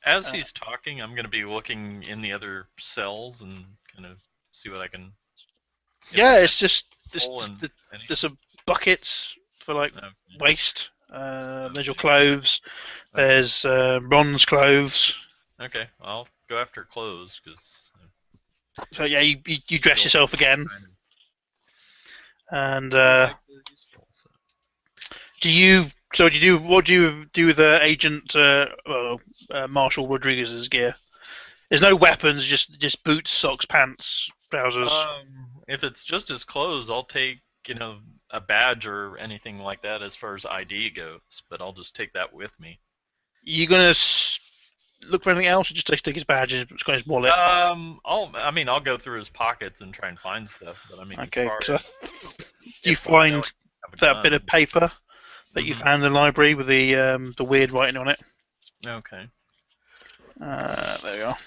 As he's talking, I'm going to be looking in the other cells and kind of see what I can. Yeah, it's just there's some buckets for like waste. There's your clothes. There's Ron's clothes. Okay, I'll go after clothes because. So yeah, you dress yourself again. And what do you do with Agent Marshall Rodriguez's gear? There's no weapons, just boots, socks, pants, trousers. If it's just his clothes, I'll take a badge or anything like that as far as ID goes, but I'll just take that with me. You gonna look for anything else, or just take his badges, his wallet? I'll go through his pockets and try and find stuff. But I mean, okay. Do you find that bit of paper that you found in the library with the weird writing on it? Okay. There we are.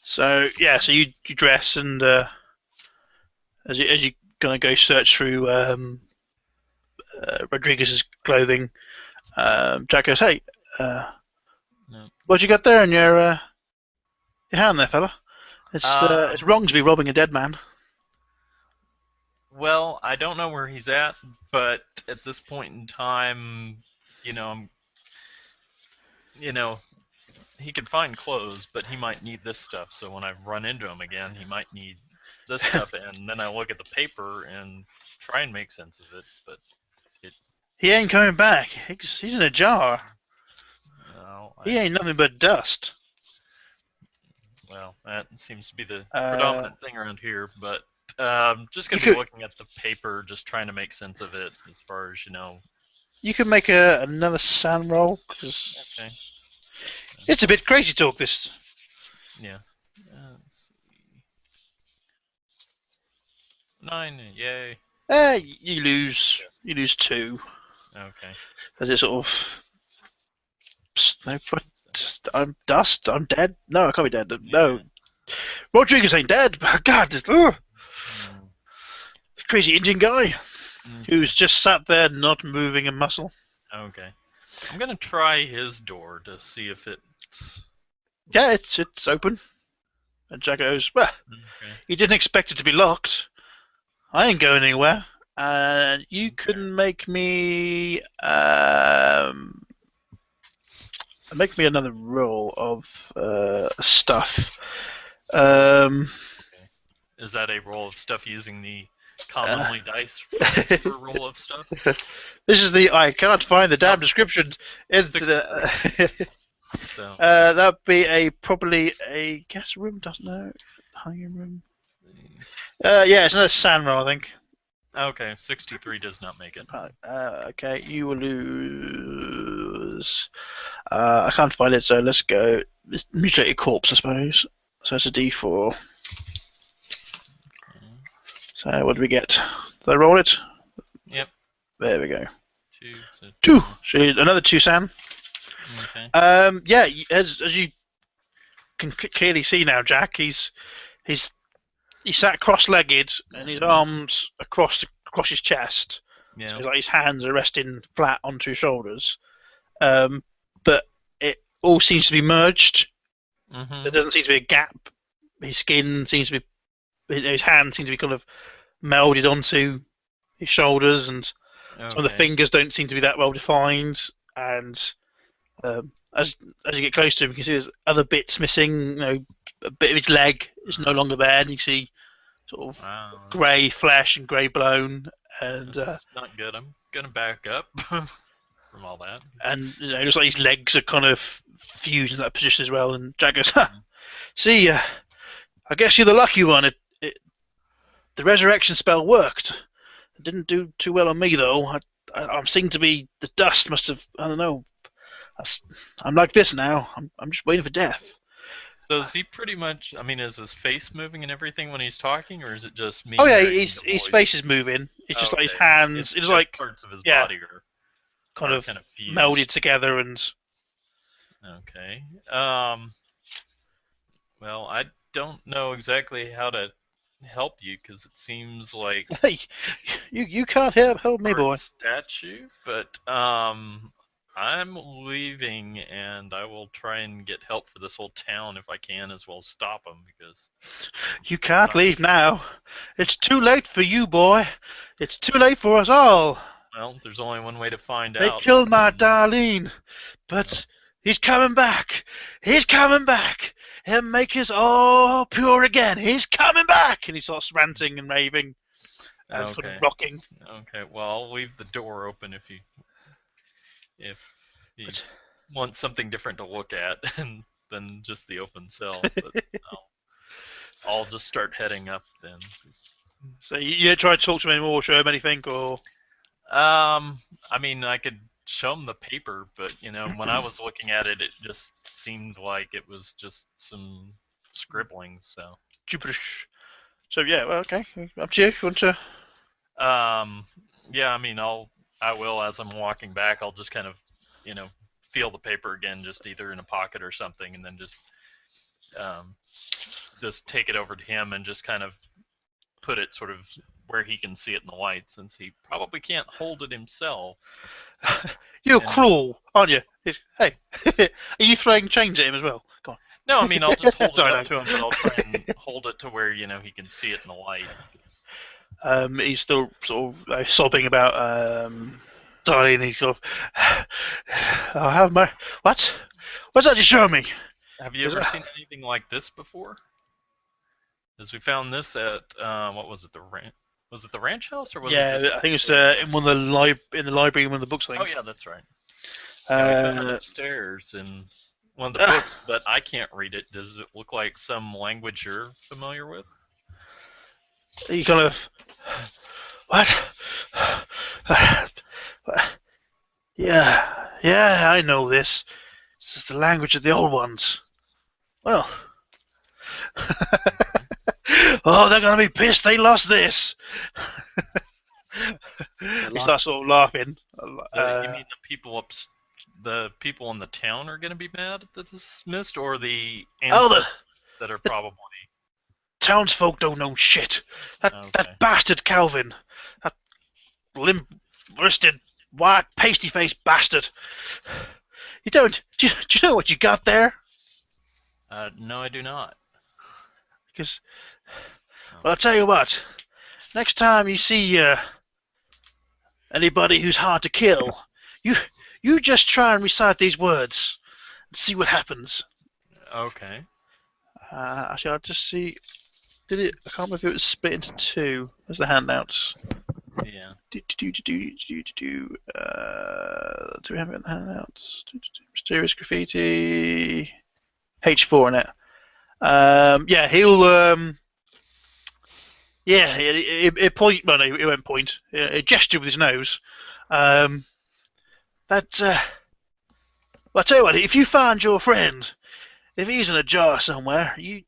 So yeah, so you dress and as you gonna go search through Rodriguez's clothing, Jack goes, "Hey, No. what you got there in your hand, there, fella? It's wrong to be robbing a dead man." Well, I don't know where he's at, but at this point in time, you know, you know, he could find clothes, but he might need this stuff. So when I run into him again, he might need this stuff, and then I look at the paper and try and make sense of it. But He ain't coming back. He's in a jar. no, He ain't nothing but dust. well, that seems to be the Uh, predominant thing around here. But just gonna You be could- looking at the paper, just trying to make sense of it, as far as You can make another sand roll because Okay. it's a bit crazy talk. This. Yeah. Let's see. 9, yay. You lose. You lose 2 Okay. as it sort of. No, but I'm dust. I'm dead. No, I can't be dead. No, Rodriguez ain't dead. God, this crazy Indian guy who's just sat there not moving a muscle. Okay. I'm gonna try his door to see if it's. Yeah, it's open. And Jack goes, well, Okay. you didn't expect it to be locked. I ain't going anywhere. And you can make me another roll of stuff. Is that a roll of stuff using the commonly dice for roll of stuff? This is I can't find the damn description. So That'd be probably a guest room, doesn't it? Hanging room. Yeah, it's another sand roll, I think. Okay, 63 does not make it. Okay, you will lose. I can't find it, so let's go. It's mutilated corpse, I suppose. So it's a D4. Okay. So what do we get? Did I roll it? Yep. There we go. 2. So 2. So another 2 sand. Okay. Yeah, as you can clearly see now, Jack, he's sat cross-legged and his arms across his chest. Yeah. So his hands are resting flat onto his shoulders. But it all seems to be merged. Mm-hmm. There doesn't seem to be a gap. His skin seems to be, his hands seem to be kind of melded onto his shoulders, and some of the fingers don't seem to be that well defined. And as you get close to him, you can see there's other bits missing. A bit of his leg is no longer there, and you can see sort of grey flesh and grey bone. And that's not good. I'm gonna back up from all that. And it looks like his legs are kind of fused in that position as well. And Jack goes, see, I guess you're the lucky one. The resurrection spell worked. It didn't do too well on me, though. I'm seem to be, the dust must have, I don't know. I'm like this now. I'm just waiting for death. So is he pretty much, is his face moving and everything when he's talking, or is it just me? Oh yeah, his face is moving. It's just like his hands. It's like parts of his body are kind of fused. melded together and. Okay. Well, I don't know exactly how to help you because it seems like Hey, you can't help me, boy. Statue, but I'm leaving, and I will try and get help for this whole town if I can, as well as stop them because. You can't leave now. It's too late for you, boy. It's too late for us all. Well, there's only one way to find They out. They killed my Darlene, but he's coming back. He's coming back. He'll make us all pure again. He's coming back. And he starts ranting and raving and kind of rocking. Okay, well, I'll leave the door open if you want something different to look at than just the open cell. But I'll just start heading up then. So you try to talk to him anymore, show him anything, or? I could show him the paper, but when I was looking at it, it just seemed like it was just some scribbling. So. So yeah, well, okay, up to you. If you want to. Yeah, I will as I'm walking back. I'll just kind of, feel the paper again, just either in a pocket or something, and then just take it over to him and just kind of put it sort of where he can see it in the light, since he probably can't hold it himself. You're cruel, aren't you? Hey, are you throwing chains at him as well? Go on. No, I mean, I'll just hold it Sorry, up to him, but I'll try and hold it to where, he can see it in the light. He's still sort of sobbing about dying. He's sort of, oh, how am I? What? What's that you show me? Have you ever seen anything like this before? As we found this at what was it? Was it the ranch house, or was it? Yeah, just I think it's in one of the in the library, in one of the books. I think. Oh yeah, that's right. Yeah, we found it upstairs in one of the books, but I can't read it. Does it look like some language you're familiar with? You kind of what? Yeah, I know this. This is the language of the old ones. Well, oh, they're gonna be pissed. They lost this. He starts sort of laughing. You mean the people in the town are gonna be mad that this is missed, or the ancestors that are probably? Townsfolk don't know shit. That bastard Calvin, that limp-wristed, white, pasty-faced bastard. You don't? Do you know what you got there? No, I do not. Because, well, I'll tell you what. Next time you see anybody who's hard to kill, you just try and recite these words and see what happens. Okay. Actually, I'll just see. I can't remember if it was split into two. There's the handouts. Yeah. Do we have it in the handouts? Mysterious graffiti. H4 in it. Yeah, he'll. Yeah, it point. Well, no, it won't point. It gestured with his nose. Well, I'll tell you what. If you find your friend, if he's in a jar somewhere, you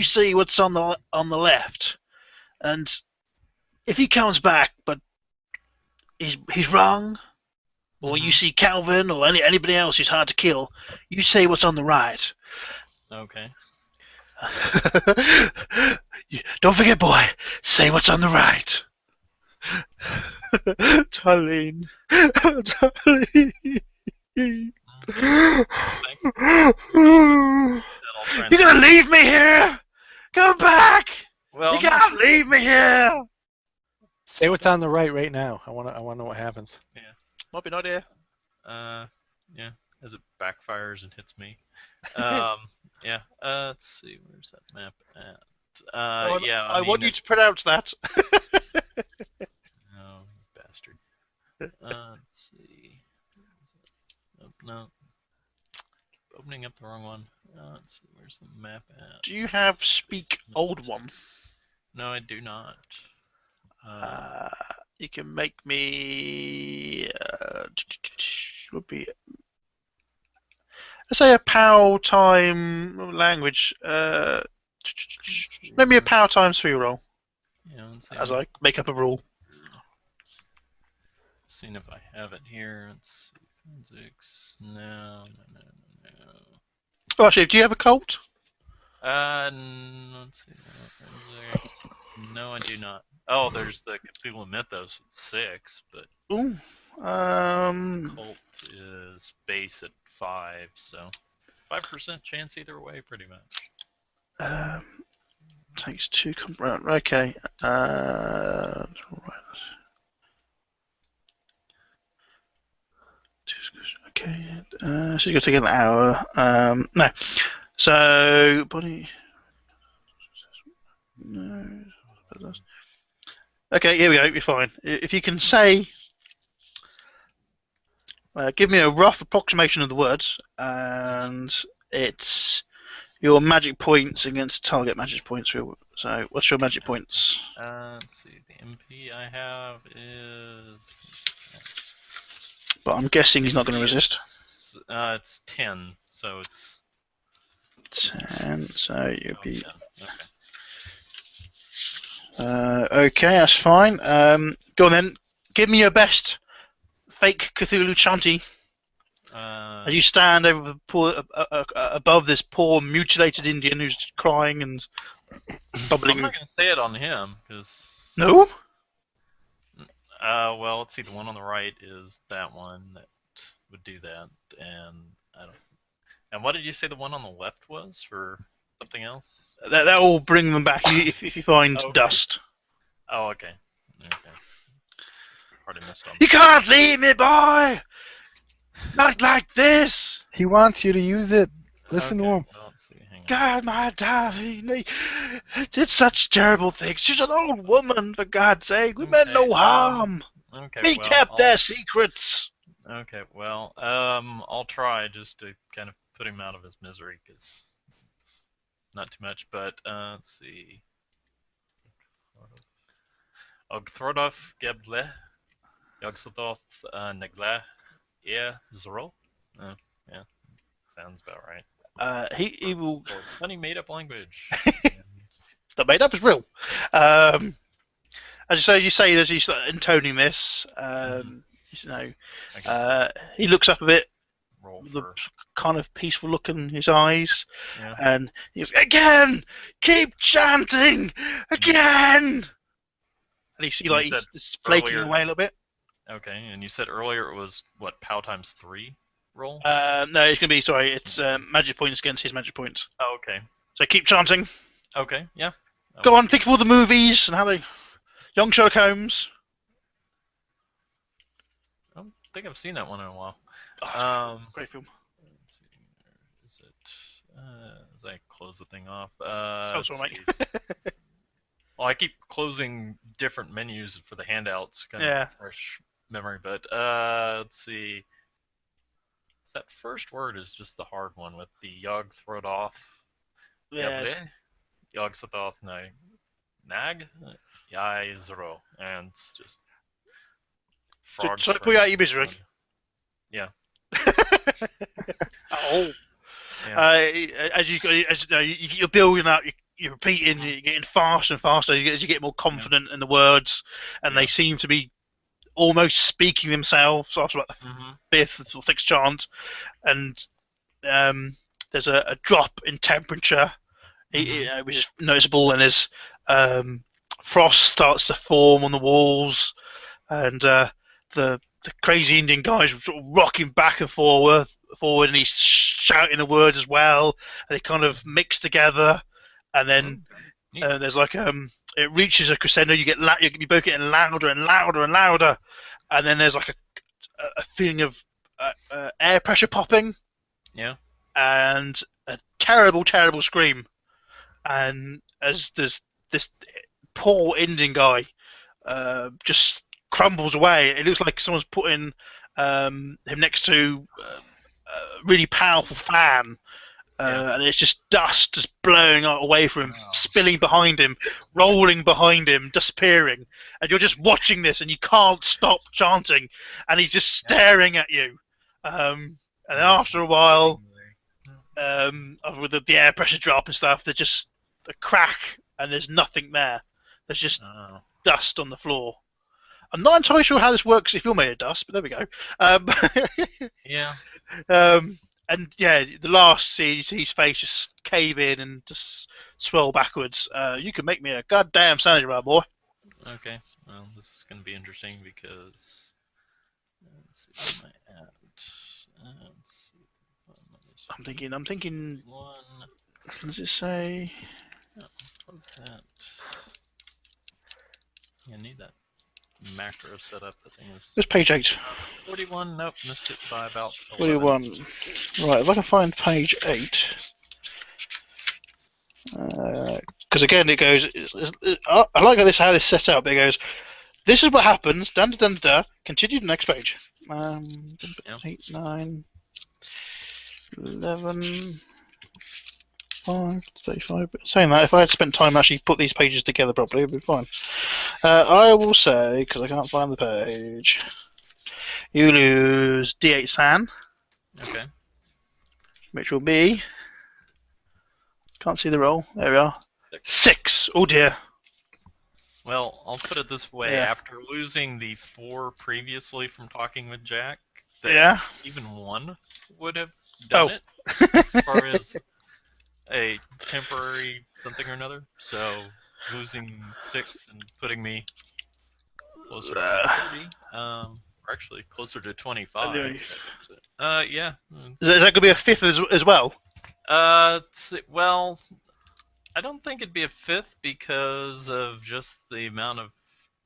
see what's on the left, and if he comes back, but he's wrong, or you see Calvin or anybody else who's hard to kill, you say what's on the right. Okay. Don't forget, boy. Say what's on the right. Darlene. You're gonna leave me here? Come back! Well, you can't leave me here. Say what's on the right now. I wanna know what happens. Yeah. Might be an idea. Yeah. As it backfires and hits me. Yeah. Let's see. Where's that map at? Yeah. I want you to pronounce that. Oh, bastard. Let's see. Oh, no. Opening up the wrong one. Let's see. Where's the map at? Do you have Speak Old One? No, I do not. You can make me. Would be. Let's say a POW time language. Maybe a POW times 3 roll. Yeah, let's see. As I make up a rule. Seeing if I have it here. Let's see. Forensics. No. Oh, actually, do you have a cult? Let's see. No, I do not. Oh, there's the Cthulhu Mythos at 6, but. Ooh. Cult is base at 5, so 5% chance either way, pretty much. Takes 2 round. Okay. Right. Okay. She's going to take an hour. No. So body. No. Okay. Here we go. You're fine. If you can say. Give me a rough approximation of the words, and it's your magic points against target magic points. So, what's your magic points? Let's see. The MP I have is. But I'm guessing he's not going to resist. It's 10, so it's. 10. So you'll be. 10. Okay, that's fine. Go on then. Give me your best fake Cthulhu chanty. As you stand over the poor, above this poor mutilated Indian who's crying and bubbling. I'm not gonna say it on him because. No. Well, let's see. The one on the right is that one that would do that, and I don't. And what did you say the one on the left was for something else? That will bring them back if you find Okay. dust. Oh, okay. Okay. Already missed on. You can't leave me, boy. Not like this. He wants you to use it. Listen to him. Well, let's see. Hang on. God, my darling, they did such terrible things. She's an old woman, for God's sake. We meant no harm. Okay. We well, kept their secrets. Okay. Well, I'll try just to kind of put him out of his misery because it's not too much. But let's see. Ogthrodov Geble, Yogsodoth Negle, Zero. Yeah, sounds about right. He will. Funny made-up language. It's not made up. It's real. As you say, as he's intoning this, you know, I guess he looks up a bit, roll the for kind of peaceful look in his eyes, yeah. and he goes, "Again, keep chanting, again." And you see, like, You said he's flaking earlier- away a little bit. Okay, and you said earlier it was what POW times 3 roll? No, it's going to be, sorry, it's magic points against his magic points. Oh, okay. So keep chanting. Okay, yeah. Go on, think of all the movies and how they. Young Sherlock Holmes. I don't think I've seen that one in a while. Oh, great film. Let's see, where is it? As I close the thing off. Oh, sorry, let's mate. see. Well, I keep closing different menus for the handouts, kind Yeah. of fresh memory. But let's see. That first word is just the hard one with the Yog thrown off. Yeah. Yog Sothoth Nag Yai Zero. And it's just frogs. So put you out of your misery. Yeah. Oh. Yeah. As you're building up, you're repeating, you're getting faster and faster as you get more confident in the words, and they seem to be almost speaking themselves after about the fifth or sixth chant, and there's a drop in temperature, which is noticeable, and as frost starts to form on the walls, and the crazy Indian guys sort of rocking back and forward, and he's shouting the words as well, and they kind of mix together, and then there's like it reaches a crescendo. You both getting louder and louder and louder, and then there's like a feeling of air pressure popping, and a terrible, terrible scream, and as there's this poor Indian guy just crumbles away. It looks like someone's putting him next to a really powerful fan. And it's just dust just blowing away from him, spilling behind him, rolling behind him, disappearing. And you're just watching this and you can't stop chanting. And he's just staring at you. And then after a while, with the air pressure drop and stuff, there's just a crack and there's nothing there. There's just dust on the floor. I'm not entirely sure how this works if you're made of dust, but there we go. Yeah. And yeah, the last scene, you see his face just cave in and just swell backwards. You can make me a goddamn sandwich, my boy. Okay. Well, this is going to be interesting because let's see what am I at? Let's see. I'm thinking. One. What does it say? Close that. I need that macro set up. The thing is. Where's page 8? 41. Nope, missed it by about 41. Right, if I can find page 8. Because again, it goes. I like how this is set up. It goes. This is what happens. Dun dun dun dun. Continue to the next page. 8, 9, 11, 5, 35. Saying that, if I had spent time actually put these pages together properly, it would be fine. I will say, because I can't find the page, you lose D8 San. Okay. Which will be. Can't see the roll. There we are. 6. Oh dear. Well, I'll put it this way. Yeah. After losing the 4 previously from talking with Jack, that even one would have done it as far as a temporary something or another. So losing 6 and putting me closer to 30, or actually closer to 25. Yeah. Is that going to be a 5th as well? Well, I don't think it'd be a 5th because of just the amount of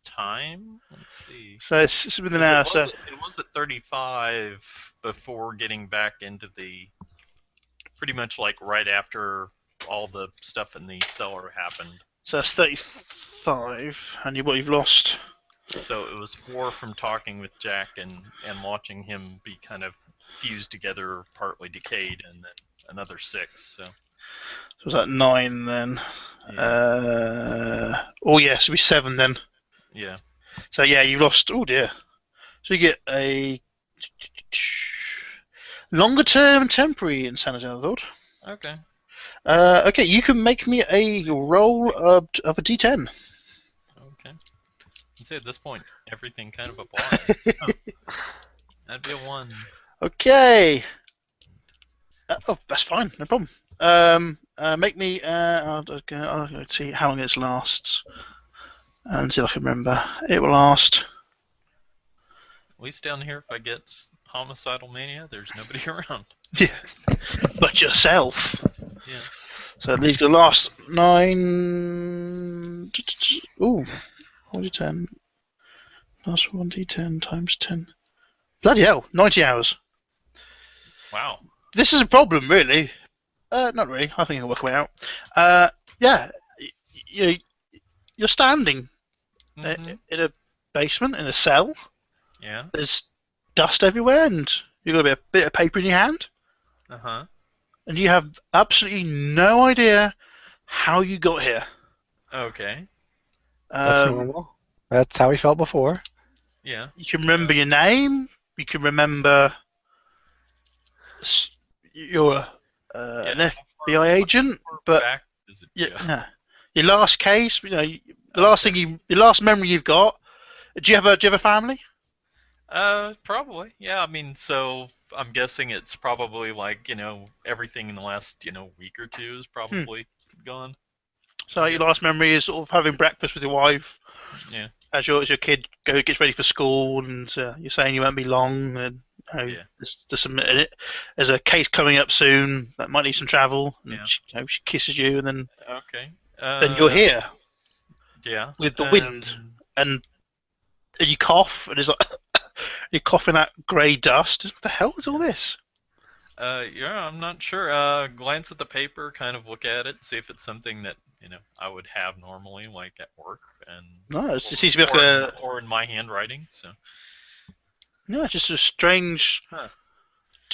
time. Let's see. So it's within an hour. It was at 35 before getting back into the pretty much like right after all the stuff in the cellar happened. So that's 35, and you've lost. So it was 4 from talking with Jack and watching him be kind of fused together, partly decayed, and then another 6. So was that 9 then? Yeah. Oh yes, it'll be 7 then. Yeah. So yeah, you've lost. Oh dear. So you get a longer term temporary insanity, I thought. Okay. Okay, you can make me a roll of a d10. Okay. You say at this point everything kind of applies. That'd be a 1. Okay. Oh, that's fine, no problem. Make me. I'll see how long it lasts, and see if I can remember. It will last. At least down here, if I get homicidal mania, there's nobody around. Yeah, but yourself. Yeah. So these gonna last 9. Ooh, 1d10. Last 1d10 times 10. Bloody hell, 90 hours. Wow. This is a problem, really. Not really. I think I'll work a way out. Yeah, you're standing in a basement, in a cell. Yeah. There's dust everywhere, and you've got a bit of paper in your hand. Uh-huh. And you have absolutely no idea how you got here. Okay. That's normal. That's how he felt before. Yeah. You can remember your name. You can remember you're an FBI agent, but back is it, yeah. Your last case, the last memory you've got. Do you have a family? Probably. Yeah, I mean, so I'm guessing it's probably like, everything in the last, week or 2 is probably gone. So your last memory is sort of having breakfast with your wife. Yeah. As your kid gets ready for school, and you're saying you won't be long, and there's a case coming up soon that might need some travel. And she kisses you, and then then you're here. Yeah. With the wind, and you cough, and it's like you're coughing that grey dust. What the hell is all this? Yeah, I'm not sure. Glance at the paper, kind of look at it, see if it's something that I would have normally, like at work, and no, it seems to be like or in my handwriting. So no, it's just a strange. Huh.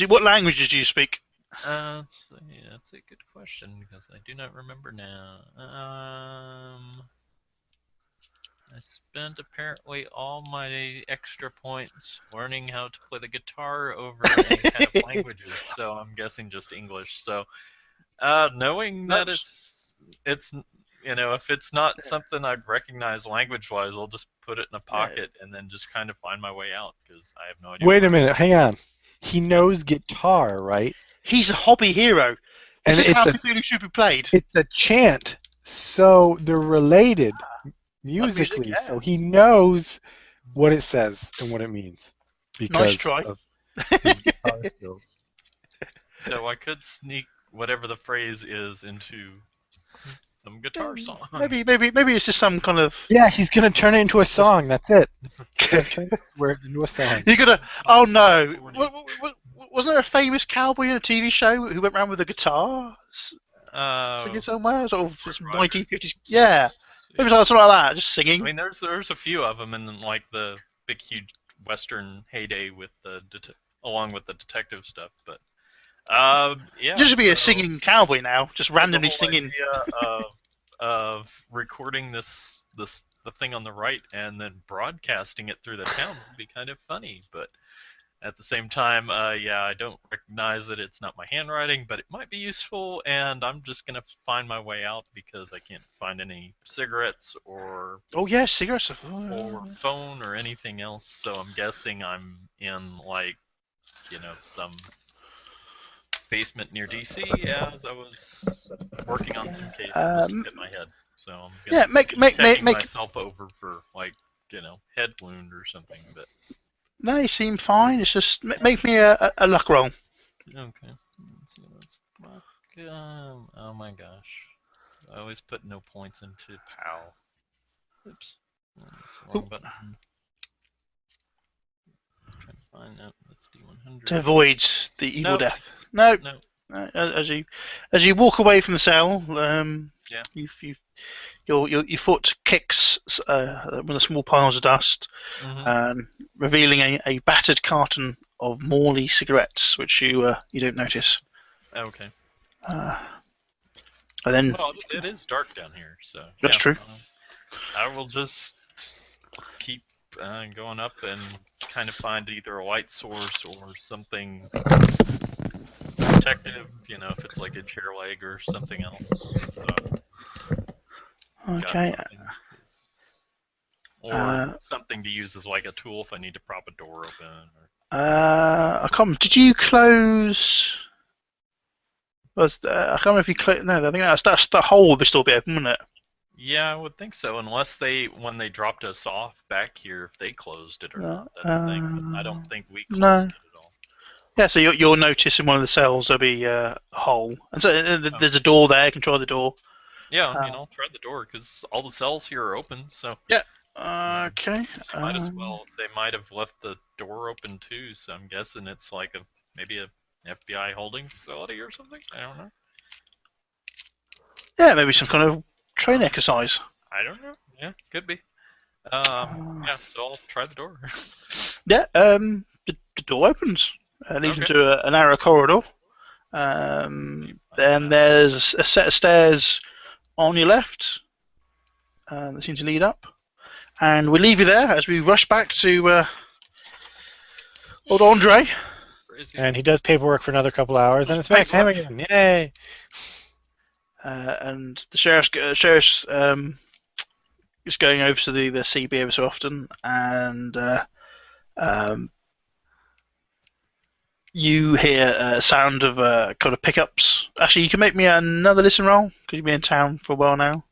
What languages do you speak? That's a good question because I do not remember now. I spent apparently all my extra points learning how to play the guitar over any kind of languages, so I'm guessing just English. So, knowing that it's if it's not something I'd recognize language-wise, I'll just put it in a pocket and then just kind of find my way out because I have no idea. Wait a minute, hang on. He knows guitar, right? He's a hobby hero. This is how Cthulhu should be played. It's a chant, so they're related musically. So he knows what it says and what it means because of his guitar skills. So I could sneak whatever the phrase is into some guitar song. Maybe it's just some kind of. Yeah, he's gonna turn it into a song. That's it. Turn words into a song. You're gonna. Oh no! Wasn't there a famous cowboy in a TV show who went around with a guitar? Singing somewhere, sort of 1950s. Yeah, maybe something like that, just singing. I mean, there's a few of them in like the big, huge Western heyday with along with the detective stuff, but. Yeah. Just to be a singing cowboy now, just randomly singing. Idea of recording the thing on the right and then broadcasting it through the town would be kind of funny, but at the same time, I don't recognize that it's not my handwriting, but it might be useful, and I'm just gonna find my way out because I can't find any cigarettes or cigarettes or phone or anything else. So I'm guessing I'm in like some basement near DC as I was working on some cases and hit my head. So I'm gonna checking myself over for head wound or something. But no, you seem fine. It's just make me a luck roll. Okay. Let's see. Oh my gosh. I always put no points into POW. Oops. That's the wrong button. Trying to find that. That's D100. To avoid the evil death. No. As you walk away from the cell, your foot kicks one of the small piles of dust, revealing a battered carton of Morley cigarettes, which you don't notice. Okay. And then, well, it is dark down here, so that's true. I will just keep going up and kind of find either a light source or something protective, if it's like a chair leg or something else. So, okay. Or something to use as like a tool if I need to prop a door open. Did you close? I can't remember if you closed. No, I think that's the hole would still be open, wouldn't it? Yeah, I would think so, unless when they dropped us off back here, if they closed it or not. That's the thing. But I don't think we closed it at all. Yeah, so you'll notice in one of the cells there'll be a hole, and so there's a door there. You can try the door. Yeah, try the door because all the cells here are open. So yeah. Okay. Might as well. They might have left the door open too, so I'm guessing it's like maybe a FBI holding facility or something. I don't know. Yeah, maybe some kind of training exercise. I don't know. Yeah, could be. Yeah, so I'll try the door. Yeah. The door opens. Leads into a narrow corridor. Then there's a set of stairs on your left that seem to lead up. And we leave you there as we rush back to old Andre. And he does paperwork for another couple hours, and it's back to him again. Yay! And the sheriff's is going over to the CB every so often, and you hear a sound of kind of pickups. Actually, you can make me another listen roll because you've been in town for a while now.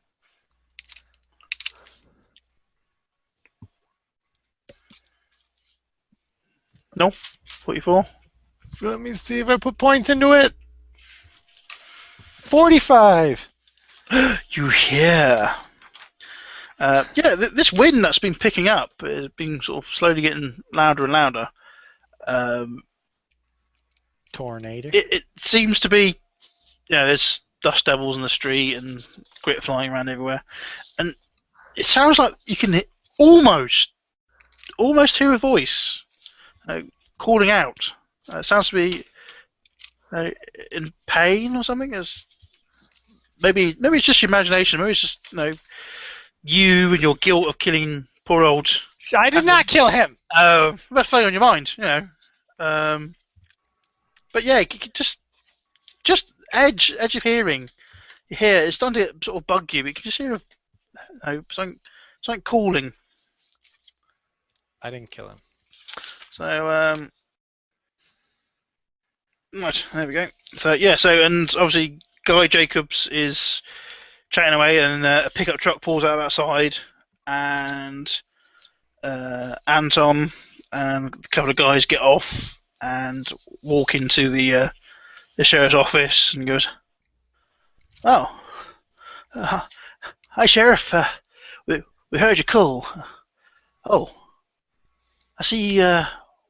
No, 44. Let me see if I put points into it. 45. You hear? This wind that's been picking up has been sort of slowly getting louder and louder. Tornado. It seems to be, there's dust devils in the street and grit flying around everywhere, and it sounds like you can almost hear a voice calling out. It sounds to be in pain or something. Maybe it's just your imagination. Maybe it's just you and your guilt of killing poor old. I did not kill him. That's playing on your mind, But yeah, just edge of hearing. You hear it's starting to sort of bug you. But you can just hear something calling. I didn't kill him. So right, there we go. So and obviously Guy Jacobs is chatting away, and a pickup truck pulls out outside, and Anton and a couple of guys get off and walk into the sheriff's office and goes, "Oh, hi sheriff. We heard your call. Oh, I see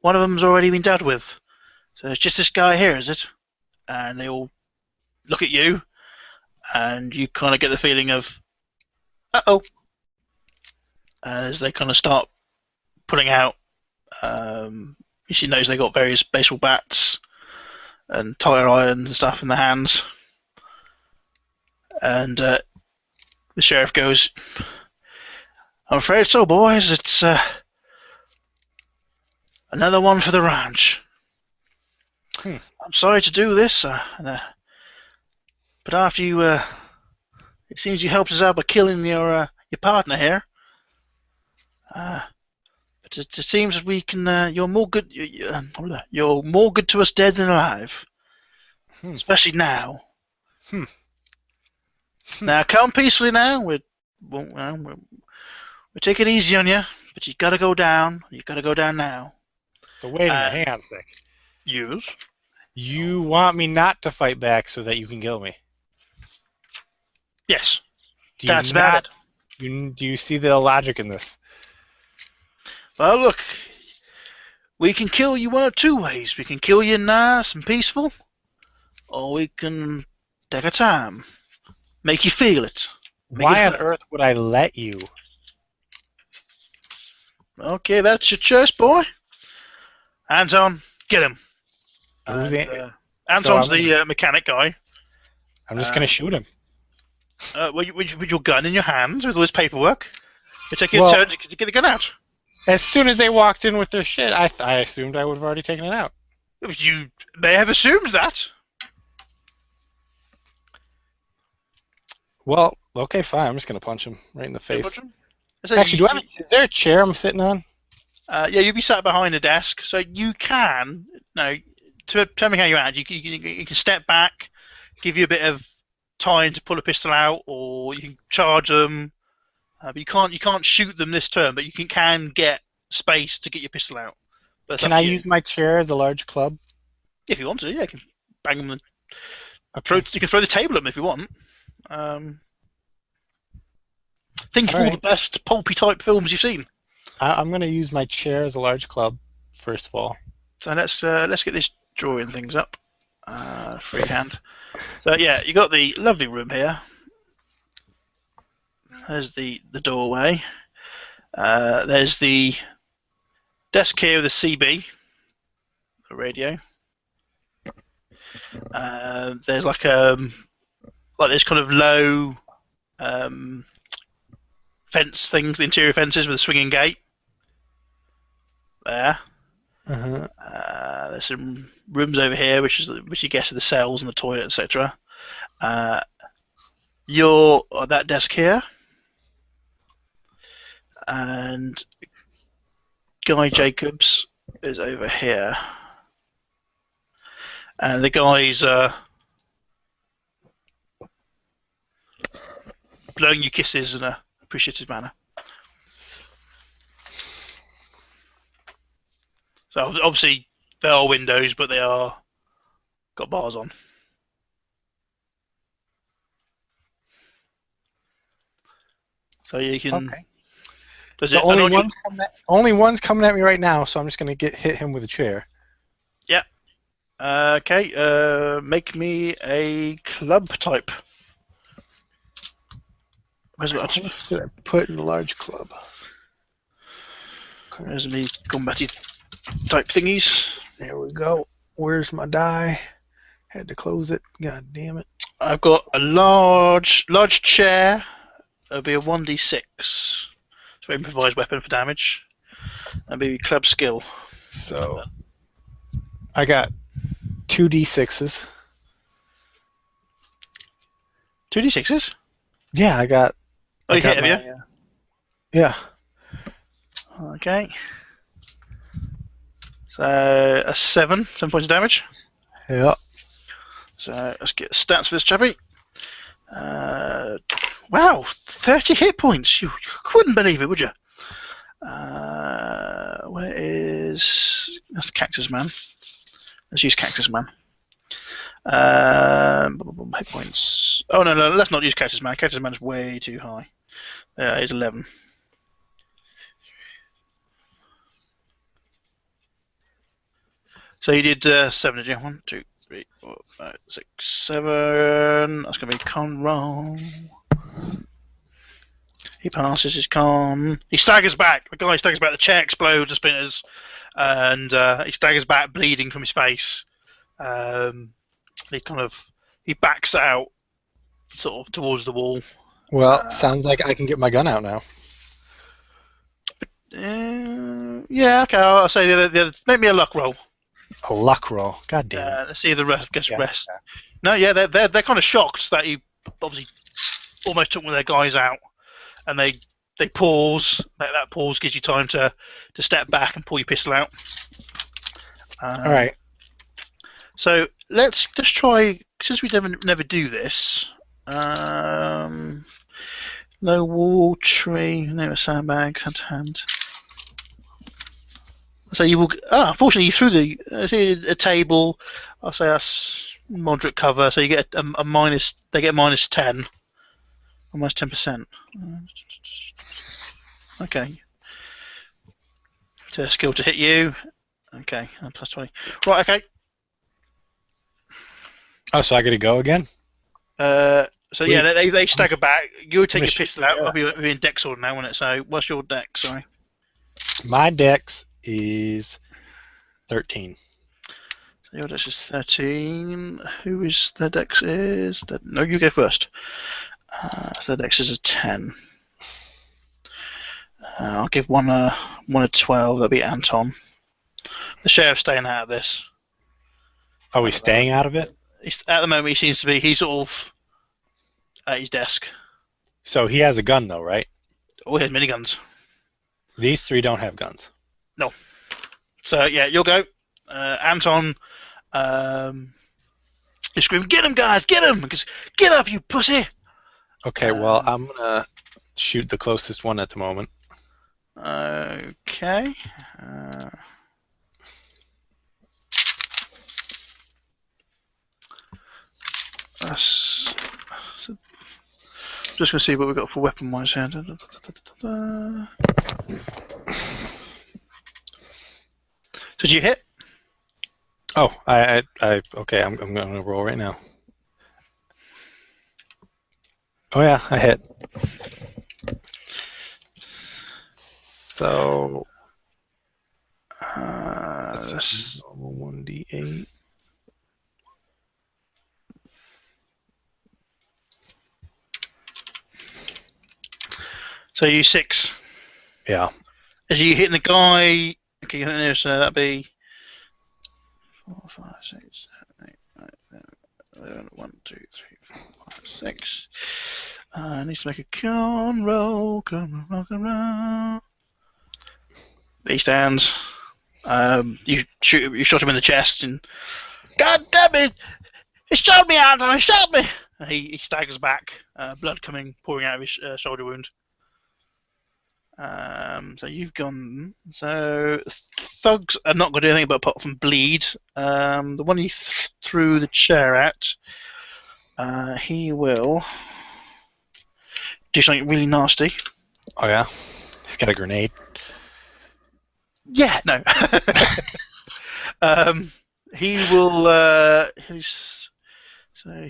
one of them's already been dealt with. So it's just this guy here, is it?" And they all look at you, and you kind of get the feeling of, uh-oh, as they kind of start pulling out. She knows they got various baseball bats and tire irons and stuff in their hands. And the sheriff goes, "I'm afraid so, boys. It's another one for the ranch. I'm sorry to do this, but after you, it seems you helped us out by killing your partner here. But it seems we can. You're more good. You're more good to us dead than alive. Especially now. Now, come peacefully now. We're taking it easy on you, but you gotta go down. You gotta go down now. So wait a minute, hang on a sec. Yes. You want me not to fight back so that you can kill me? Yes. Do you That's about it. Do you see the logic in this? Well, look. We can kill you one of two ways. We can kill you nice and peaceful, or we can take our time. Make you feel it. Why on earth would I let you? Okay, that's your choice, boy. Anton, get him. Who's Anton's the mechanic guy. I'm just going to shoot him. With your gun in your hands, with all this paperwork. You take your turn to get the gun out. As soon as they walked in with their shit, I assumed I would have already taken it out. You may have assumed that. Well, okay, fine. I'm just going to punch him right in the face. Actually, is there a chair I'm sitting on? Yeah, you'll be sat behind a desk, so you can. No, tell me how you add. You can step back, give you a bit of time to pull a pistol out, or you can charge them. But you can't shoot them this turn. But you can get space to get your pistol out. Can I use my chair as a large club? If you want to, yeah, you can bang them. You can throw the table at them if you want. Think of all the best pulpy type films you've seen. I'm going to use my chair as a large club, first of all. So let's get this drawing things up. Freehand. So yeah, you got the lovely room here. There's the doorway. There's the desk here with the CB, the radio. There's like this kind of low fence things, the interior fences with a swinging gate. There. There's some rooms over here, which you guess are the cells and the toilet, etc. You're at that desk here, and Guy Jacobs is over here, and the guy's blowing you kisses in a appreciative manner. So obviously there are windows, but they are got bars on. So you can. Okay. So only one's coming at me right now, so I'm just going to hit him with a chair. Yeah. Okay. Make me a club type. Where's what should I put in a large club? There's me combative type thingies. There we go. Where's my die? Had to close it. God damn it. I've got a large chair. It'll be a 1d6. So improvised weapon for damage. And maybe club skill. So I got 2d6s. 2d6s? Yeah, I got. Oh, you hit, have you? Yeah. Okay. So a 7 points of damage. Yeah. So let's get stats for this chappy. Wow, 30 hit points. You couldn't believe it, would you? Where is... That's Cactus Man. Let's use Cactus Man. Hit points. Oh, no, let's not use Cactus Man. Cactus Man is way too high. There is 11. So you did 7, did you? 1, 2, 3, 4, 5, 6, 7. That's going to be con roll. He passes his con. He staggers back. The guy staggers back. The chair explodes and splinters. And he staggers back, bleeding from his face. He backs out sort of towards the wall. Well, sounds like I can get my gun out now. Yeah, okay. I'll say the other. Make me a luck roll. A luck roll. God damn it. Let's see the rest. Rest. No, yeah, they're kind of shocked that he obviously almost took one of their guys out, and they they pause. That pause gives you time to step back and pull your pistol out. All right. So let's just try, since we never do this. No wall, tree, no sandbag, hand to hand. So you will. Unfortunately, you threw a table. I'll say that's moderate cover. So you get a minus. They get minus 10. Almost 10%. Okay. So skill to hit you. Okay, plus 20. Right. Okay. Oh, so I got to go again? So yeah, they stagger back. You would take your pistol out. Yeah. I'll be in dex order now, won't it? So what's your dex? Sorry. My dex is 13. So your dex is 13. Who is their dex is? No, you go first. So their dex is a 10. I'll give one a 12. That'll be Anton. The sheriff's staying out of this. Are we staying out of it? At the moment, he seems to be. He's sort of at his desk. So he has a gun, though, right? Oh, he has miniguns. These three don't have guns. No. So yeah, you'll go. Anton, you scream, "Get him, guys! Get him! Get up, you pussy!" Okay, well, I'm gonna shoot the closest one at the moment. Okay. Just gonna see what we've got for weapon-wise here. So did you hit? Oh, okay, I'm gonna roll right now. Oh yeah, I hit. So, that's normal 1d8. So you 6. Yeah. As you hitting the guy, okay, so that'd be 4, 5, 6, 7, 8, 9, 10, 11, 1, 2, 3, 4, 5, 6. Needs to make a con roll. He stands. You shot him in the chest, and God damn it! He shot me, Anton! He shot me! And he staggers back, blood pouring out of his shoulder wound. So you've gone. So thugs are not going to do anything but apart from bleed. The one you threw the chair at, he will do something really nasty. Oh yeah, he's got a grenade. Yeah, no. He will.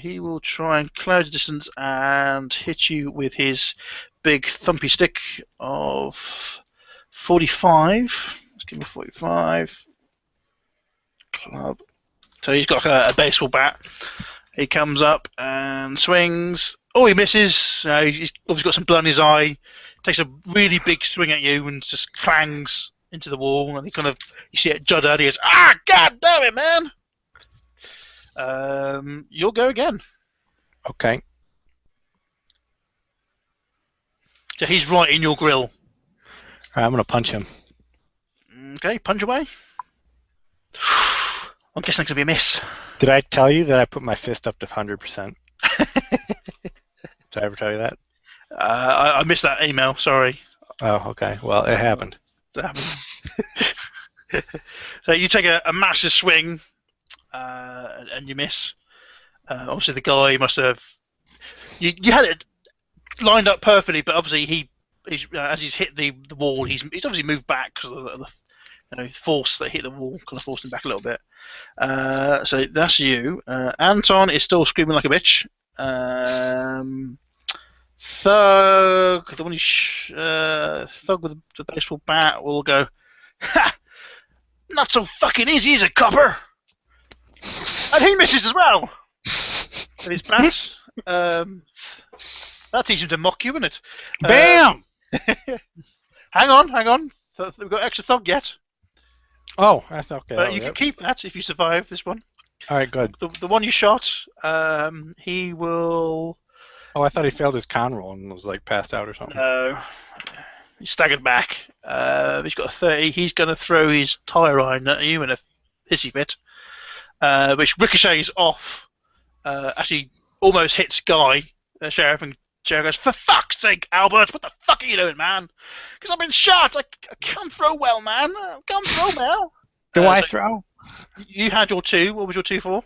He will try and close distance and hit you with his big thumpy stick of 45. Let's give him 45. Club. So he's got a baseball bat. He comes up and swings. Oh, he misses. He's obviously got some blood in his eye. Takes a really big swing at you and just clangs into the wall. And you see it judder. He goes, God damn it, man! You'll go again. Okay. So he's right in your grill. All right, I'm gonna punch him. Okay, punch away. I'm guessing it's gonna be a miss. Did I tell you that I put my fist up to 100%? Did I ever tell you that? I missed that email. Sorry. Oh, okay. Well, it happened. That happened. So you take a massive swing, and you miss. Obviously, the guy must have. You had it lined up perfectly, but obviously as he's hit the wall, he's obviously moved back because of the force that hit the wall kind of forced him back a little bit. So that's you. Anton is still screaming like a bitch. Thug, the one Thug with the baseball bat will go. Ha! Not so fucking easy, is it, copper? And he misses as well. With his bats. That teaches him to mock you, isn't it? Bam! Hang on. We've got extra thug yet. Oh, that's okay. But you can keep that if you survive this one. All right, good. The one you shot, he will. Oh, I thought he failed his con roll and was like passed out or something. No. He's staggered back. He's got a 30. He's going to throw his tire iron at you in a hissy fit, which ricochets off. Actually, almost hits Guy, Sheriff, and Sheriff goes, "For fuck's sake, Albert! What the fuck are you doing, man? Because I've been shot. I can't throw well, man. I can't throw well." Do I throw? You had your 2. What was your 2 for?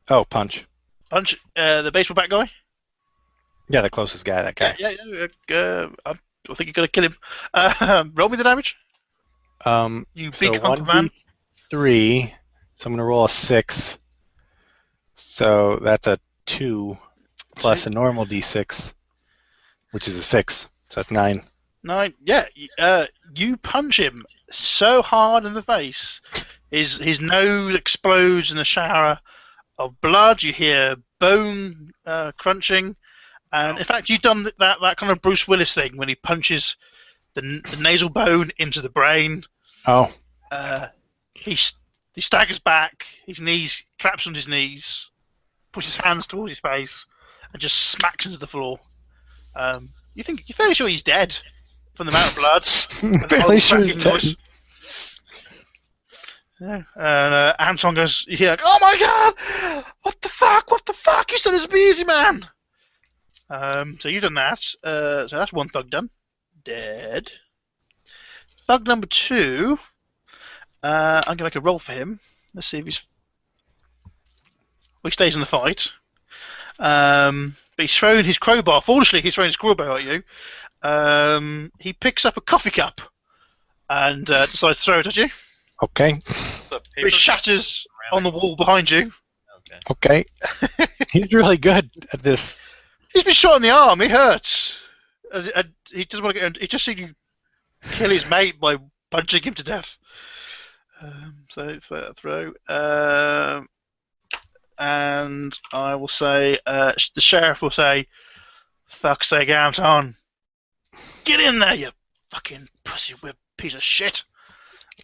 Oh, punch. Punch. The baseball bat guy. Yeah, the closest guy. That guy. Yeah. I think you're gonna kill him. Roll me the damage. You big hunk of man. 3. So I'm gonna roll a 6. So that's a 2 plus a normal d6, which is a 6. So that's 9. 9. Yeah. You punch him so hard in the face, his nose explodes in a shower of blood. You hear bone crunching. And in fact, you've done that kind of Bruce Willis thing when he punches the nasal bone into the brain. Oh. He staggers back. His knees claps on his knees, pushes his hands towards his face, and just smacks into the floor. You're fairly sure he's dead from the amount of blood. Fairly sure he's dead. Yeah. And Anton goes, "You're like, oh my god! What the fuck? What the fuck? You said this would be easy, man." So you've done that. So that's one thug done. Dead. Thug number 2. I'm going to make a roll for him. Let's see if he's... Well, he stays in the fight. But he's thrown his crowbar. Foolishly, he's thrown his crowbar at you. He picks up a coffee cup and decides to throw it at you. Okay. It shatters on the wall behind you. Okay. He's really good at this. He's been shot in the arm. He hurts. He doesn't want to get. He just seen you kill his mate by punching him to death. So throw. And I will say, the sheriff will say, "Fuck's sake, Anton, get in there, you fucking pussy whip piece of shit."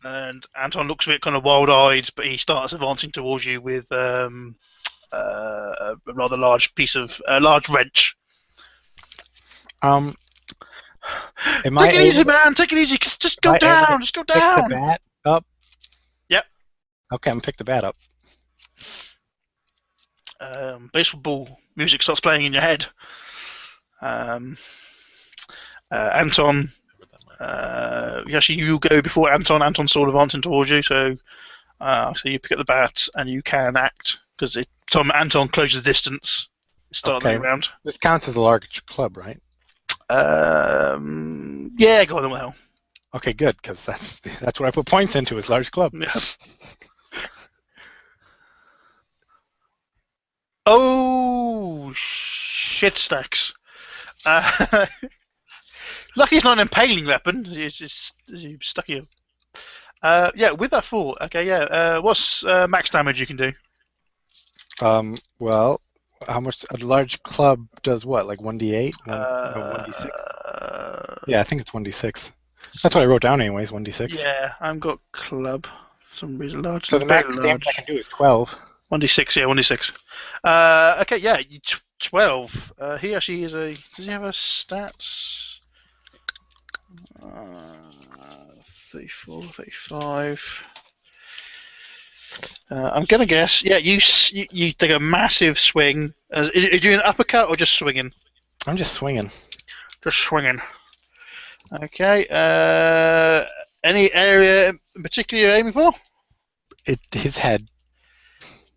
And Anton looks a bit kind of wild-eyed, but he starts advancing towards you with a rather large piece of large wrench. Take it easy, man. Take it easy. Just go down. Just go down. Pick the bat up. Yep. Okay, I'm gonna pick the bat up. Baseball music starts playing in your head. Anton. Actually, you go before Anton. Anton's sort of advancing towards you, so you pick up the bat and you can act because Anton closes the distance. Start the round. This counts as a large club, right? Yeah, go on then. Well. Okay, good, because that's what I put points into is large club. Yeah. Oh shit stacks. Lucky it's not an impaling weapon. It's just stuck here. Yeah, with that 4. Okay, yeah. What's max damage you can do? Well, how much a large club does? What, like 1d8? 1d6? Yeah, I think it's 1d6. That's what I wrote down, anyways. 1d6. Yeah, I've got club. For some reason large. So the max damage I can do is 12. 1d6. Yeah, 1d6. Okay, yeah, 12. He actually is a. Does he have a stats? 34, 35. I'm gonna guess. Yeah, you take a massive swing. Are you doing an uppercut or just swinging? I'm just swinging. Just swinging. Okay. Any area in particular you're aiming for? His head.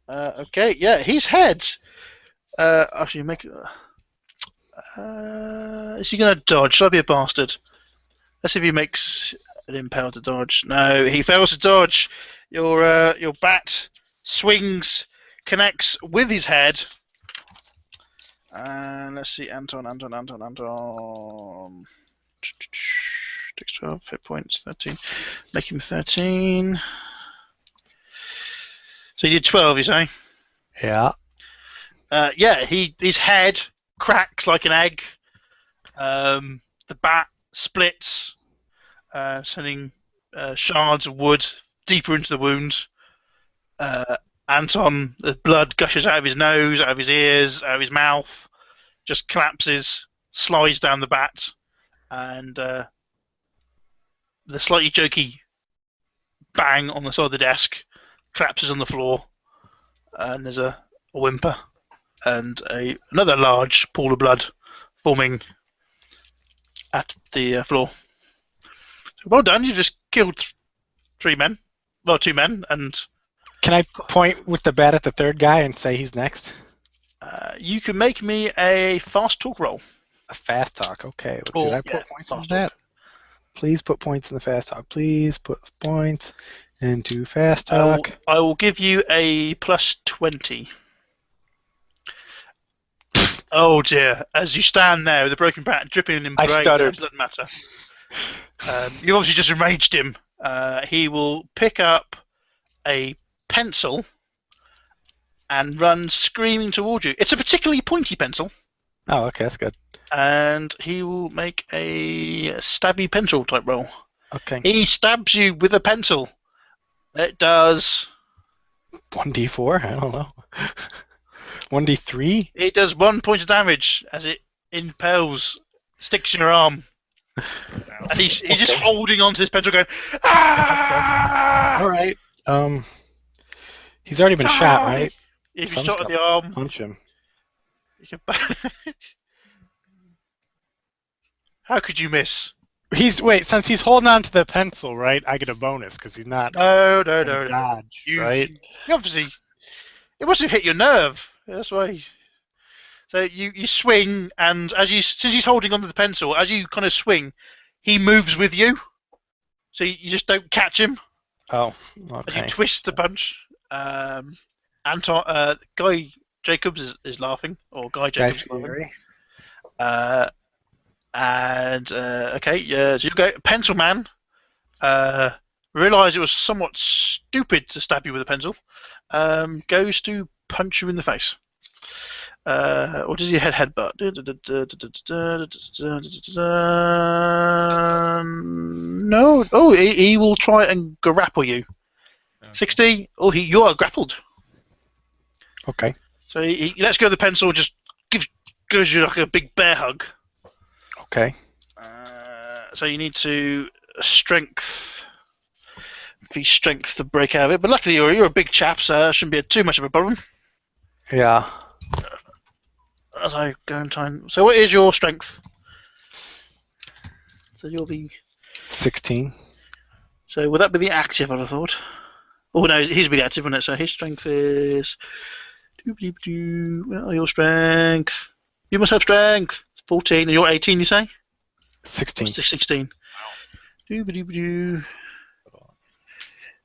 Okay. Yeah, his head. Actually, make. Is he gonna dodge? Should I be a bastard? Let's see if he makes an impale to dodge. No, he fails to dodge. Your bat swings, connects with his head. And let's see, Anton. Takes 12 hit points, 13. Make him 13. So he did 12, you say? Yeah. Yeah, his head cracks like an egg. The bat splits, sending shards of wood deeper into the wound. Anton, the blood gushes out of his nose, out of his ears, out of his mouth, just collapses, slides down the bat, and the slightly jokey bang on the side of the desk, collapses on the floor, and there's a whimper and another large pool of blood forming at the floor. So well done, you just killed 3 men. Well, 2 men, and... Can I point with the bat at the third guy and say he's next? You can make me a fast talk roll. A fast talk, okay. Did I put points in that? Please put points in the fast talk. Please put points into fast talk. I will give you a plus 20. Oh dear! As you stand there with a broken bat dripping in brain, I stuttered. It doesn't matter. You obviously just enraged him. He will pick up a pencil and run screaming towards you. It's a particularly pointy pencil. Oh, okay, that's good. And he will make a stabby pencil type roll. Okay. He stabs you with a pencil. It does 1d4? I don't know. 1d3? It does 1 point of damage as it impales, sticks in your arm. And he's just holding onto his pencil going, ah! All right. He's already been shot, right? If you shot at the arm, punch him. How could you miss? Since he's holding on to the pencil, right? I get a bonus because he's not. No. Dodge, right? Obviously, it must have hit your nerve. That's why. So you swing, and since he's holding onto the pencil, as you kind of swing, he moves with you. So you just don't catch him. Oh, okay. As you twist the punch. Guy Jacobs is laughing, or Guy Jacobs is laughing. So you go. Pencil Man realised it was somewhat stupid to stab you with a pencil. Goes to punch you in the face. Or does he headbutt? No. Oh, he will try and grapple you. 60. Oh, you are grappled. Okay. So he lets go of the pencil, just gives you like a big bear hug. Okay. So you need to strength to break out of it. But luckily you're a big chap, so it shouldn't be too much of a problem. Yeah. As I go and time. So what is your strength? So you'll be 16. So would that be the active? I'd have thought. Oh no, his would be the active, wouldn't it? So his strength is. Well, your strength. You must have strength. 14, and you're 18. You say? 16. 16.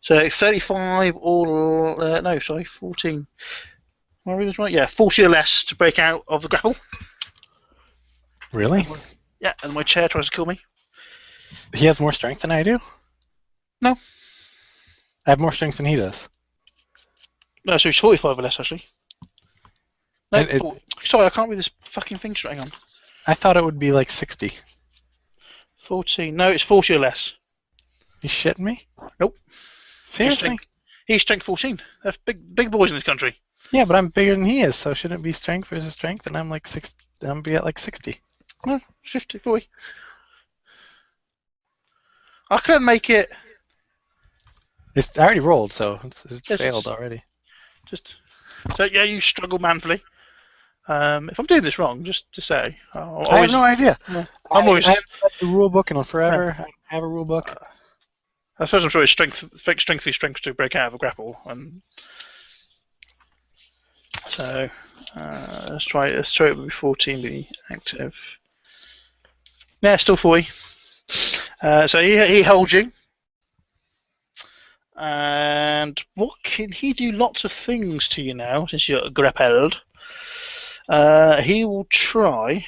So 35 or no, sorry, 14. Am I reading this right? Yeah, 40 or less to break out of the grapple. Really? Yeah, and my chair tries to kill me. He has more strength than I do? No. I have more strength than he does. No, so he's 45 or less, actually. No, sorry, I can't read this fucking thing straight. Hang on. I thought it would be like 60. 14. No, it's 40 or less. You shitting me? Nope. Seriously? He's strength 14. They're big boys in this country. Yeah, but I'm bigger than he is, so shouldn't it be strength versus strength? And I'm like I'm be at like 60. No, 50, 40. I couldn't make it. I already rolled, so it failed already. So yeah, you struggle manfully. If I'm doing this wrong, just to say. I have no idea. I haven't read the rule book in forever. I have a rule book. I suppose I'm sure it's strength to break out of a grapple, and so let's try it with 14 be active. Yeah, still 40. So he holds you, and what can he do? Lots of things to you now since you're grappled. He will try.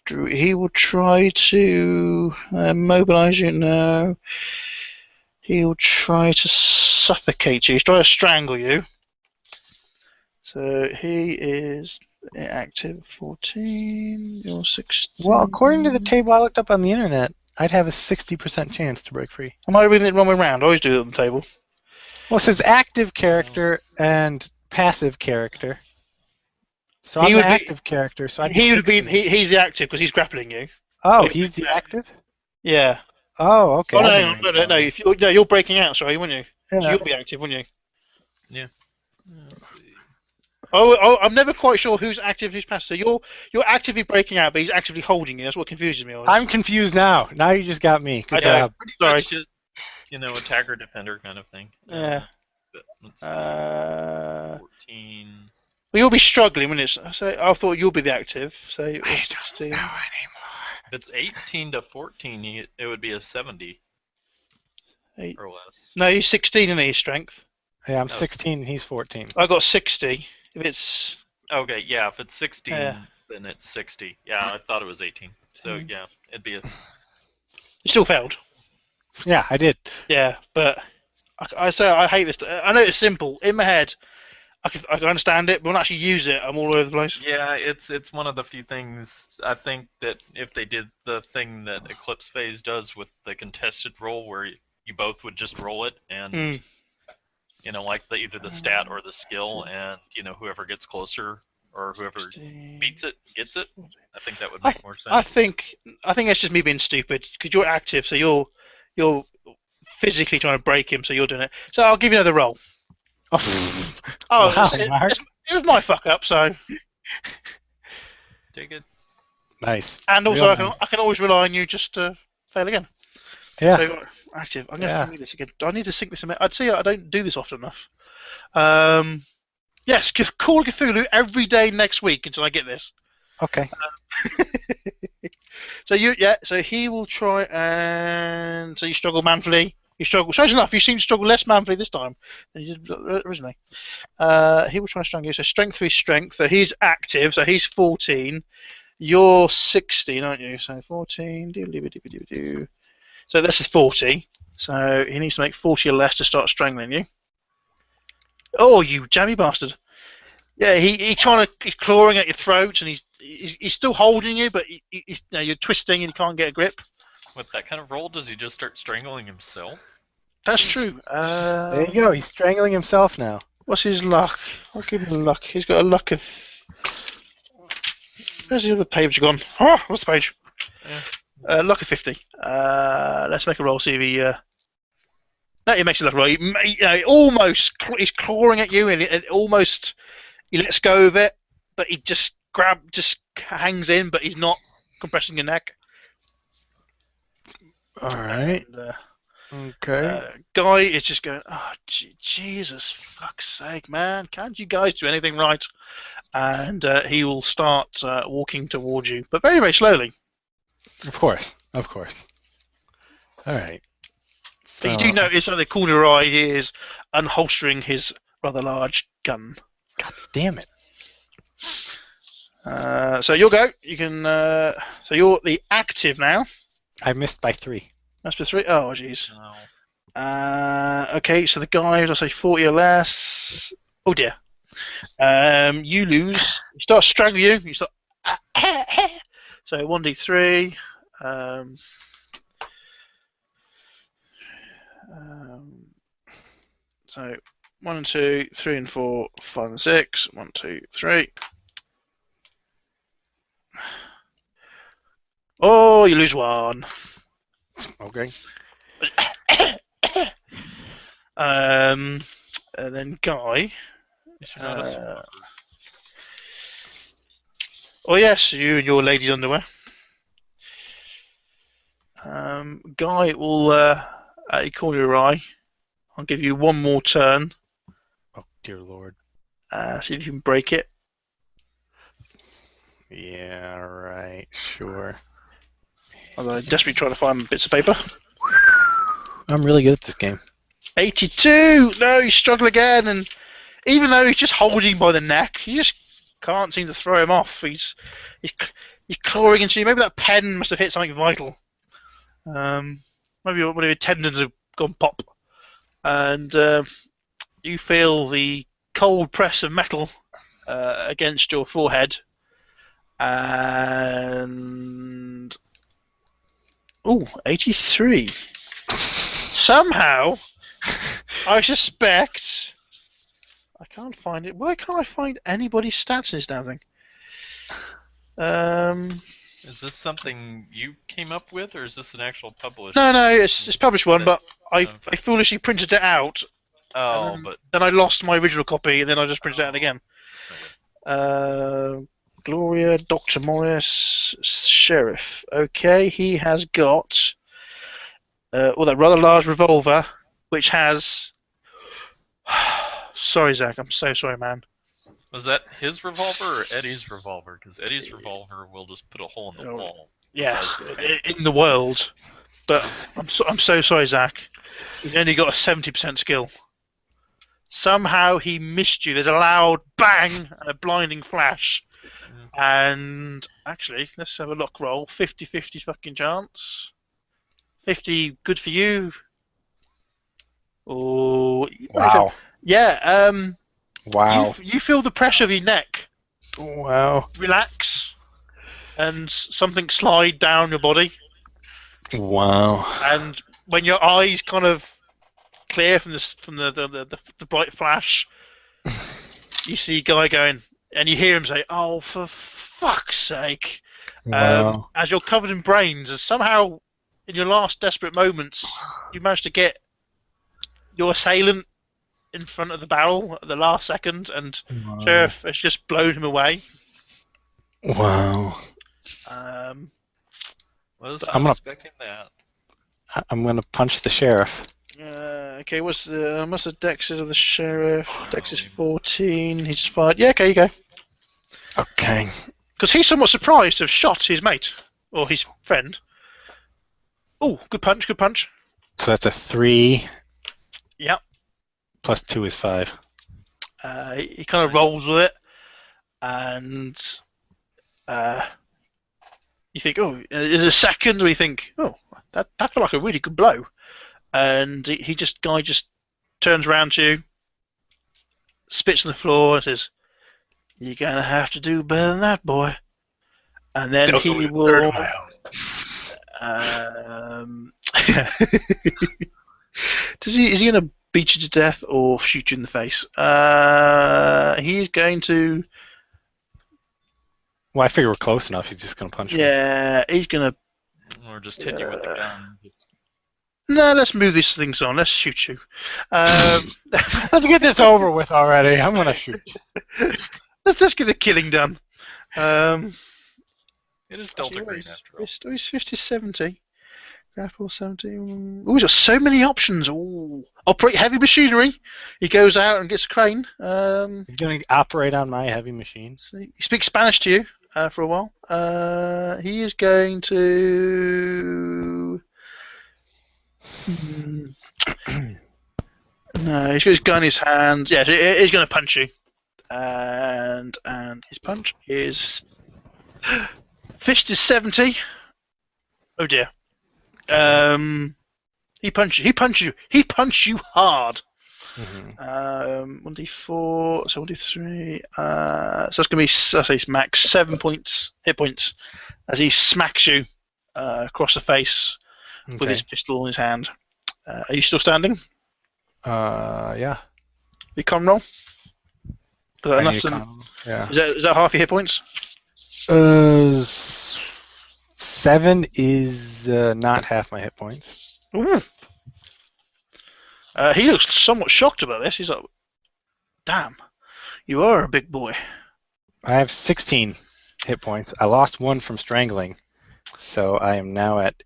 He will try to mobilize you. No. He will try to suffocate you. He's trying to strangle you. So he is active 14. You're 16. Well, according to the table I looked up on the internet, I'd have a 60% chance to break free. Am I reading it wrong way around? I always do it on the table. Well, it says active character and passive character. So I'm the active character, so I'd be 60. He's the active because he's grappling you. Oh, he's the active? Yeah. Oh, okay. Oh no, I've hang been on, no, if you're breaking out, sorry, wouldn't you? Yeah. You'll be active, wouldn't you? Yeah. Let's see. Oh, I'm never quite sure who's active and who's passive. So you're actively breaking out, but he's actively holding you. That's what confuses me. I'm confused now. Now you just got me. Good I know. job. Pretty Sorry. much just, attacker defender kind of thing. Yeah. But let's see. 14. Well, you'll be struggling, wouldn't it? So I thought you'll be the active. So it was I 16. don't know anymore. If it's 18 to 14, it would be a 70 Eight. or less. No, he's 16 in his strength. Yeah, I'm 16 and he's 14. I got 60. If it's Okay, yeah, if it's 16, Yeah. then it's 60. Yeah, I thought it was 18. So, yeah, it'd be a... you still failed. Yeah, I did. Yeah, but I say I hate this. I know it's simple in my head. I can understand it, but when I actually use it, I'm all over the place. Yeah, it's one of the few things, I think, that if they did the thing that Eclipse Phase does with the contested roll, where you both would just roll it, and, like either the stat or the skill, and, whoever gets closer, or whoever beats it, gets it, I think that would make more sense. I think that's just me being stupid, because you're active, so you're physically trying to break him, so you're doing it. So I'll give you another roll. Wow, it was my fuck up, so. Take it. Nice. And also, Real I can always rely on you just to fail again. Yeah. So, active. I'm going to read this again. I need to sync this in. I'd say I don't do this often enough. Yes, call Cthulhu every day next week until I get this. Okay. So he will try and so you struggle manfully. You struggle. Strange enough, you seem to struggle less manfully this time than you did originally. He will try and strangle you. So strength 3 strength. So he's active. So he's 14. You're 16, aren't you? So 14. So this is 40. So he needs to make 40 or less to start strangling you. Oh, you jammy bastard! Yeah, he's clawing at your throat, and he's still holding you, but you're twisting and you can't get a grip. With that kind of roll, does he just start strangling himself? That's true. There you go. He's strangling himself now. What's his luck? I'll give him luck. He's got a luck of. Where's the other page gone? Oh, what's the page? Yeah. Luck of 50. Let's make a roll. See if he. No, he makes a luck roll. He's clawing at you, and it almost. He lets go of it, but he just hangs in, but he's not compressing your neck. All right. And, okay. Guy is just going, oh, Jesus, fuck's sake, man. Can't you guys do anything right? And he will start walking towards you, but very, very slowly. Of course. Of course. All right. So you do notice at the corner of your eye he is unholstering his rather large gun. God damn it. So you'll go. You can. So you're the active now. I missed by 3. That's for 3. Oh, jeez. No. Okay, so the guy, did I say 40 or less? Oh dear. You lose. You start strangling you. You start. So 1d3. So 1 and 2, 3 and 4, 5 and 6. 1, 2, 3. Oh, you lose 1. Okay. And then Guy. Oh yes, you and your lady's underwear. Guy will at your corner of your eye. I'll give you one more turn. Oh dear Lord. See if you can break it. Yeah, right. Sure. Although I'm desperately trying to find bits of paper. I'm really good at this game. 82! No, you struggle again, and even though he's just holding by the neck, you just can't seem to throw him off. He's clawing into you. Maybe that pen must have hit something vital. Maybe one of your tendons have gone pop. And you feel the cold press of metal against your forehead. And... Ooh, 83. Somehow, I suspect... I can't find it. Why can't I find anybody's stats in this damn thing? Is this something you came up with, or is this an actual published? No, it's published one, but I Okay. foolishly printed it out. Oh, and but then I lost my original copy, and then I just printed it out again. okay. Gloria, Dr. Morris, Sheriff. Okay, he has got that rather large revolver, which has. Sorry, Zach. I'm so sorry, man. Was that his revolver or Eddie's revolver? Because Eddie's revolver will just put a hole in the wall. Yes, in the world. But I'm so sorry, Zach. He's only got a 70% skill. Somehow he missed you. There's a loud bang and a blinding flash. And actually, let's have a luck roll. 50-50 fucking chance. 50 good for you. Oh, Wow. Yeah. Wow. You feel the pressure of your neck. Wow. Relax, and something slide down your body. Wow. And when your eyes kind of clear from the bright flash, you see a guy going, and you hear him say, "Oh, for fuck's sake!" Wow. As you're covered in brains, and somehow, in your last desperate moments, you managed to get your assailant in front of the barrel at the last second, and Sheriff has just blown him away. Wow. I'm expecting that. I'm gonna punch the sheriff. Okay, what's the dexes of the sheriff? Dex is 14. He's fired. Yeah, okay, you go. Okay. Because he's somewhat surprised to have shot his mate or his friend. Oh, good punch, good punch. So that's a 3. Yep. Plus 2 is 5. He kind of rolls with it, and you think, oh, is it a second? Or you think, oh, that felt like a really good blow. And guy just turns around to you, spits on the floor, and says, "You're gonna have to do better than that, boy." And then he will. Is he gonna beat you to death or shoot you in the face? He's going to. Well, I figure we're close enough. He's just gonna punch me. Yeah, he's gonna. Or just hit you with the gun. No, let's move these things on. Let's shoot you. Let's get this over with already. I'm gonna shoot you. Let's get the killing done. It is Delta Green after all. He's 50-70. Grapple 70. Oh, he's got so many options. Ooh. Operate heavy machinery. He goes out and gets a crane. He's gonna operate on my heavy machine. So he speaks Spanish to you for a while. He is going to. No, he's got his gun in his hand. Yeah, so he's going to punch you. And his punch is. Fist is 70. Oh dear. He punches you. He punched you hard. 1d4, so 1d3. So that's going to be max 7 hit points, as he smacks you across the face with his pistol in his hand. Are you still standing? Yeah. You con roll? Yeah. Is that half your hit points? 7 is not half my hit points. Ooh. He looks somewhat shocked about this. He's like, "Damn, you are a big boy." I have 16 hit points. I lost 1 from strangling, so I am now at.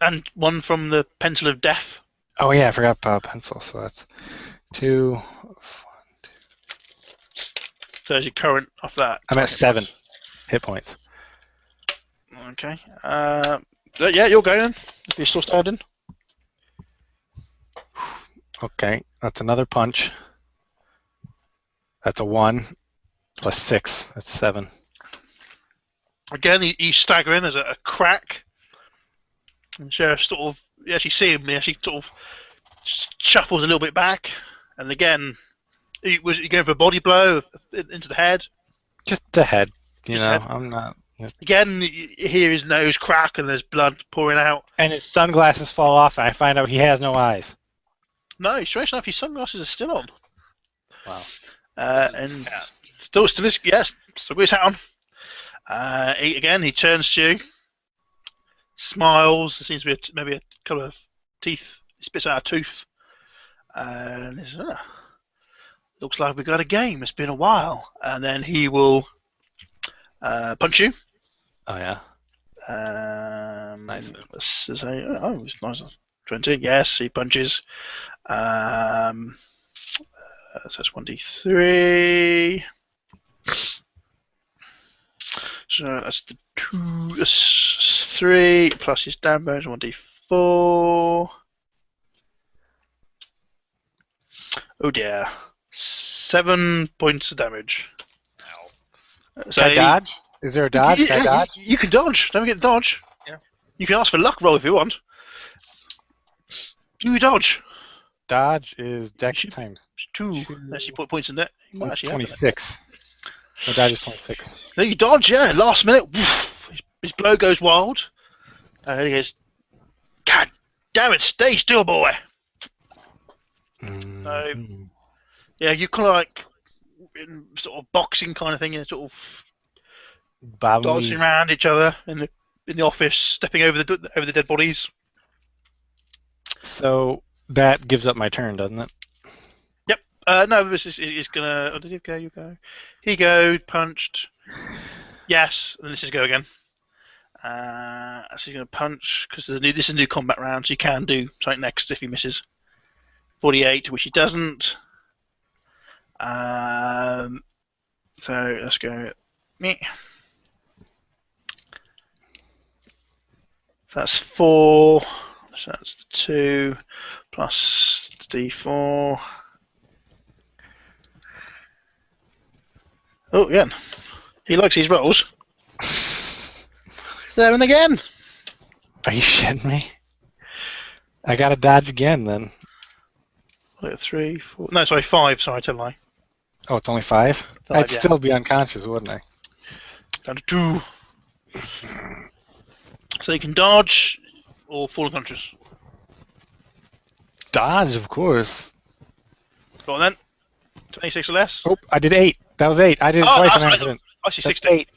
And 1 from the pencil of death. Oh yeah, I forgot about pencil. So that's 2. 1, 2. So there's your current off that. I'm at 7 hit points. Okay. Yeah, you're going then, if you're still standing. Okay, that's another punch. That's a 1 plus 6. That's 7. Again, you stagger in. There's a crack. And the sheriff sort of, you actually see him, he actually sort of shuffles a little bit back. And again, was he going for a body blow into the head? Just the head. Just know, head. I'm not. Again, you hear his nose crack and there's blood pouring out. And his sunglasses fall off, and I find out he has no eyes. No, strange enough, his sunglasses are still on. Wow. And still got his hat He turns to you, smiles. There seems to be maybe a couple of teeth. He spits out a tooth. And he says, looks like we got a game. It's been a while. And then he will punch you. Oh, yeah. Nice. It's nice. 20. Yes, he punches. So that's 1d3. So that's the 3 plus his damage, 1d4. Oh dear. 7 points of damage. So can I dodge? Is there a dodge? Can I dodge? You can dodge. Don't forget to dodge. Yeah. You can ask for luck roll if you want. Do you dodge? Dodge is dex times 2. Actually, put points in there. So 26. So dodge is 26. There you dodge, yeah. Last minute, woof, his blow goes wild. And he goes, God damn it, stay still, boy. So, yeah, you kind of like in sort of boxing kind of thing, you know, sort of dancing around each other in the office, stepping over the dead bodies. So that gives up my turn, doesn't it? Yep. No, he's gonna. Oh, did he go? You go. He go punched. Yes, and let's just go again. So he's gonna punch because this is a new combat round, so you can do something next if he misses. 48, which he doesn't. So let's go. Me. That's 4. So that's the 2 plus d4. Oh, again. He likes his rolls. 7 again. Are you shitting me? I gotta dodge again then. 3, 4. No, sorry, 5. Sorry, tell a lie. Oh, it's only 5? I'd still be unconscious, wouldn't I? Down to 2. So you can dodge or fall unconscious. Dodge, of course. Go on then. 26 or less. Oh, I did 8. That was 8. I did it twice on accident. I see 60. 8.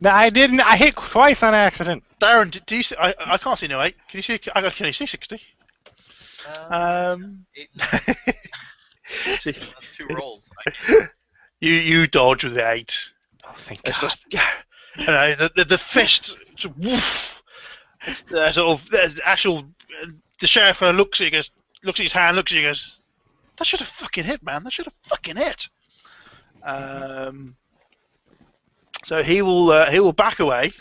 No, I didn't. I hit twice on accident. Darren, do you see? I can't see no 8. Can you see? Can you see 60? 8. That's 2 rolls. You dodge with the 8. Oh, thank God. Just, you know, the fist, woof. Sort of the actual. The sheriff kind of looks at his hand, looks at you, goes, "That should have fucking hit, man. That should have fucking hit." So he will back away.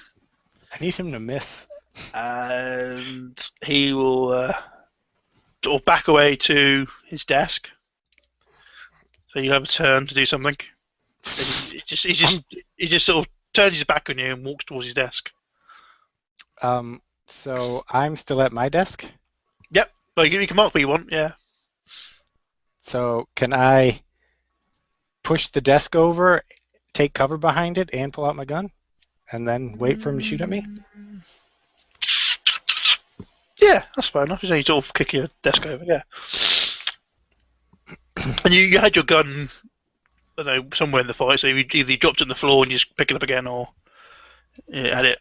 I need him to miss. And he will sort of back away to his desk. So you have a turn to do something. He just sort of turns his back on you and walks towards his desk. So I'm still at my desk? Yep. Well, you can mark where you want, yeah. So can I push the desk over, take cover behind it, and pull out my gun? And then wait for him to shoot at me? Yeah, that's fair enough. You sort of kick your desk over, yeah. And you had your gun, I don't know, somewhere in the fight, so you either dropped it on the floor and you just pick it up again, or you had it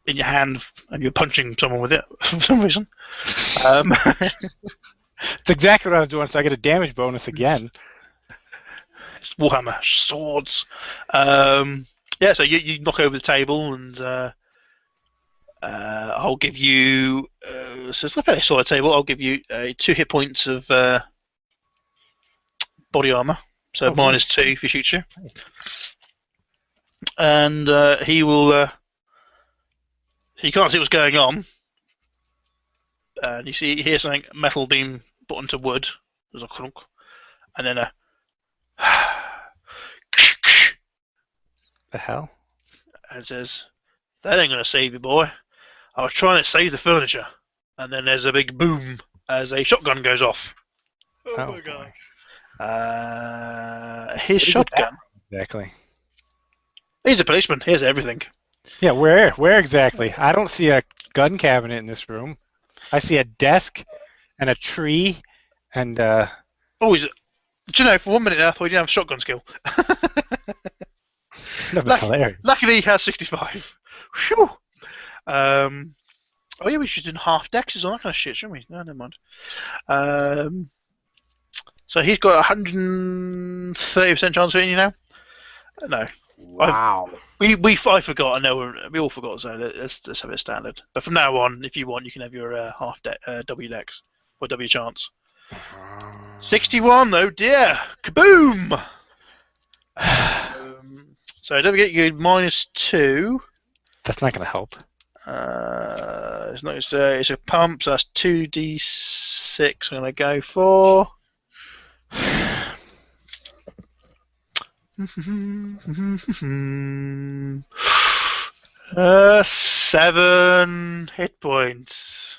in your hand and you're punching someone with it for some reason. It's exactly what I was doing, so I get a damage bonus again. It's Warhammer swords. Yeah, so you knock over the table, and I'll give you. So it's a fairly solid table. I'll give you 2 hit points of body armor. So -2 if he shoots you. And he will. You can't see what's going on. And you hear something metal being put onto wood. There's a clunk, and then a. The hell? And it says, "That ain't gonna save you, boy. I was trying to save the furniture." And then there's a big boom as a shotgun goes off. Oh my God. His shotgun. Exactly. He's a policeman. He has everything. Yeah, where exactly? I don't see a gun cabinet in this room. I see a desk and a tree and Oh, do you know, for 1 minute I thought he didn't have a shotgun skill. That'd be hilarious. Luckily, he has 65. Whew. Oh yeah, we should do half decks and all that kind of shit, shouldn't we? No, never mind. So he's got 130% chance of hitting you now. No, Wow. I forgot. I know we all forgot. So let's have it standard. But from now on, if you want, you can have your half deck, W decks or W chance. 61 though, dear. Kaboom! So don't forget you -2. That's not going to help. It's not. It's a pump. So that's 2d6. I'm gonna go for. 7 hit points.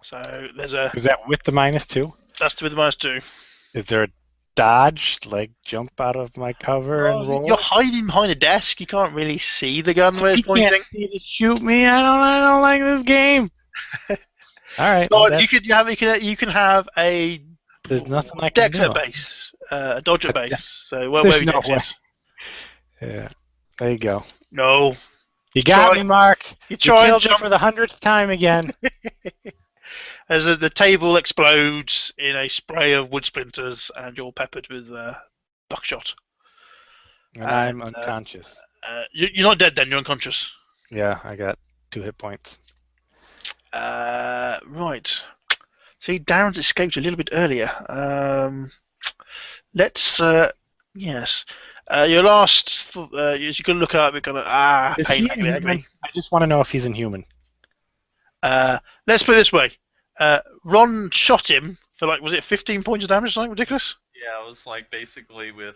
So there's a. Is that with the -2? That's with the -2. Is there a dodge, like jump out of my cover and roll? You're hiding behind a desk. You can't really see the gun where it's pointing. You can't see to shoot me. I don't like this game. All right. No, you can have a. There's nothing I can Dex do. at base, a dodge at base. So There's where no Dex way. is. Yeah. There you go. No. You got me, Mark. You try and killed me jump for the 100th time again. as the table explodes in a spray of wood splinters, and you're peppered with buckshot. And I'm unconscious. You're not dead then. You're unconscious. Yeah, I got 2 hit points. Right. See, Darren's escaped a little bit earlier. Let's. Yes. Your last. As you can look up, you're gonna. Is Pain he Agony. inhuman? I just want to know if he's inhuman. Let's put it this way. Ron shot him for was it 15 points of damage or something ridiculous? Yeah, it was basically with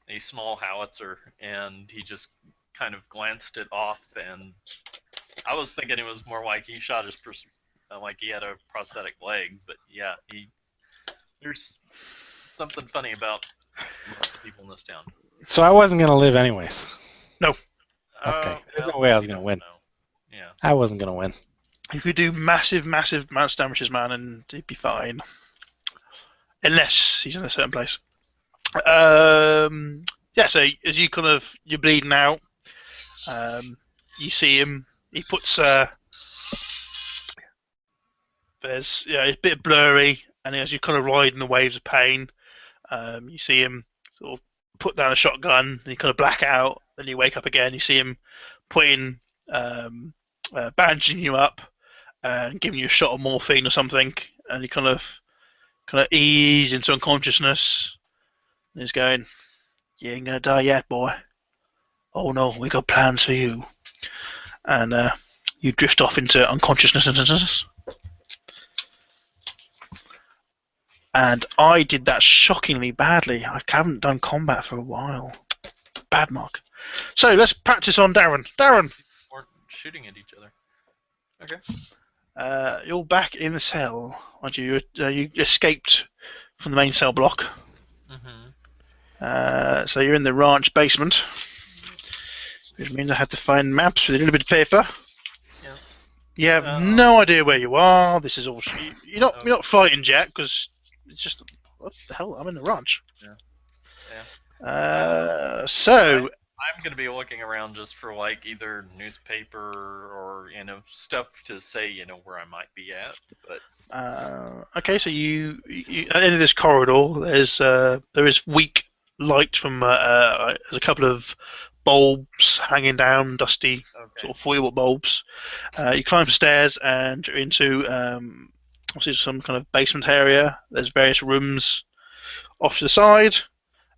a small howitzer, and he just kind of glanced it off, and I was thinking it was more like he shot his like he had a prosthetic leg, but yeah, there's something funny about most of the people in this town. So I wasn't going to live anyways. No. Okay. There's no way I was going to win. Yeah. I wasn't going to win. You could do massive amounts of damage to this man and he'd be fine. Unless he's in a certain place. Yeah, so as you're bleeding out, you see him, he puts, it's a bit blurry, and as you kind of ride in the waves of pain, you see him sort of put down a shotgun, and you kind of black out, then you wake up again, you see him putting, bandaging you up, and giving you a shot of morphine or something, and you kind of ease into unconsciousness, and he's going, "You ain't gonna die yet, boy. Oh no, we got plans for you." And you drift off into unconsciousness. And I did that shockingly badly. I haven't done combat for a while. Bad mark. So let's practice on Darren. Darren! Or shooting at each other. Okay. You're back in the cell, aren't you? You escaped from the main cell block. Mm-hmm. So you're in the ranch basement, which means I have to find maps with a little bit of paper. Yeah. You have no idea where you are. This is all. You're not fighting yet because it's just what the hell? I'm in the ranch. Yeah. So I'm gonna be looking around just for either newspaper or stuff to say where I might be at. But okay, so you at the end of this corridor, there is weak light from there's a couple of bulbs hanging down, dusty sort of 40-watt bulbs. You climb the stairs and you're into obviously some kind of basement area. There's various rooms off to the side.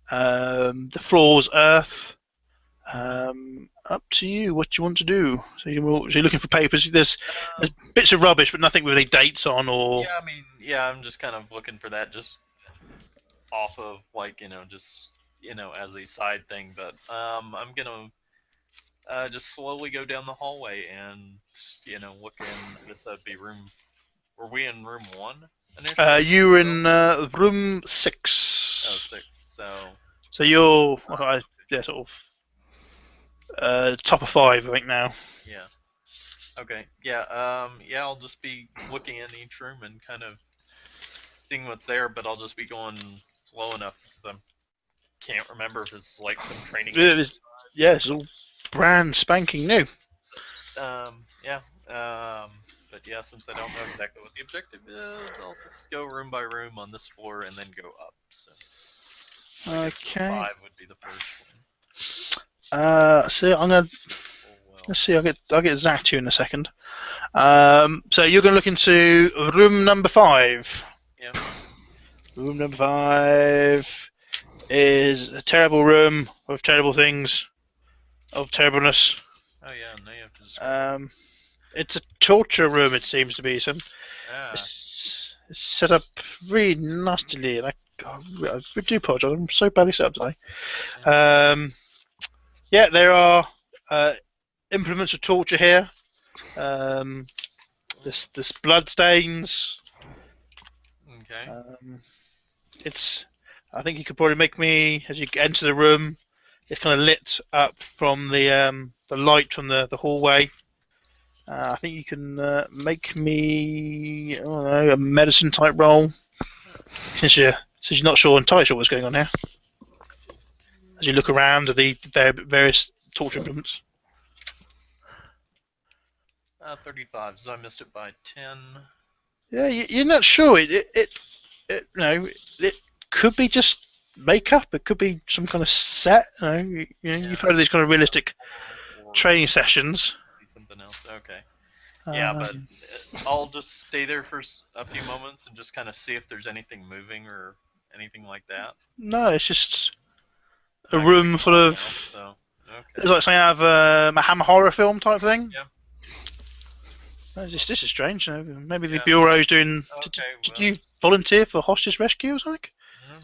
The floor's earth. Up to you what you want to do. So you're looking for papers. There's bits of rubbish, but nothing with any dates on or. Yeah, I'm just kind of looking for that, just off of just as a side thing. But I'm gonna just slowly go down the hallway and look in. This would be room. Were we in room 1 initially? You were in room 6. Oh, 6. So you're sort of top of 5, I think now. Yeah. Okay. Yeah. I'll just be looking in each room and kind of seeing what's there, but I'll just be going slow enough because I can't remember if it's like some training. Yeah, it's all brand spanking new. Yeah. But yeah, since I don't know exactly what the objective is, I'll just go room by room on this floor and then go up. So I guess Okay. 5 would be the first one. So I'm gonna Oh, well. let's see. I'll get Zach to you in a second. So you're gonna look into room number 5. Yeah. Room number 5 is a terrible room of terrible things, of terribleness. Oh yeah, now you have to describe. It's a torture room. It seems to be some. It's set up really nastily, and I do apologise. I'm so badly set up today. Yeah, there are implements of torture here. There's blood stains. Okay. I think you could probably make me, as you enter the room, it's kind of lit up from the light from the hallway. I think you can make me, I don't know, a medicine type roll, since you're not entirely sure what's going on here. As you look around at the various torture implements. 35. So I missed it by 10. Yeah, you're not sure. It could be just makeup. It could be some kind of set. You've heard of these kind of realistic training sessions. Something else. Okay. Yeah, but I'll just stay there for a few moments and just kind of see if there's anything moving or anything like that. No, it's just a room full of. Okay. It's like something out of a Hammer horror film type thing. Yeah. This is strange. Maybe the bureau's doing. Did you volunteer for hostage rescue or something?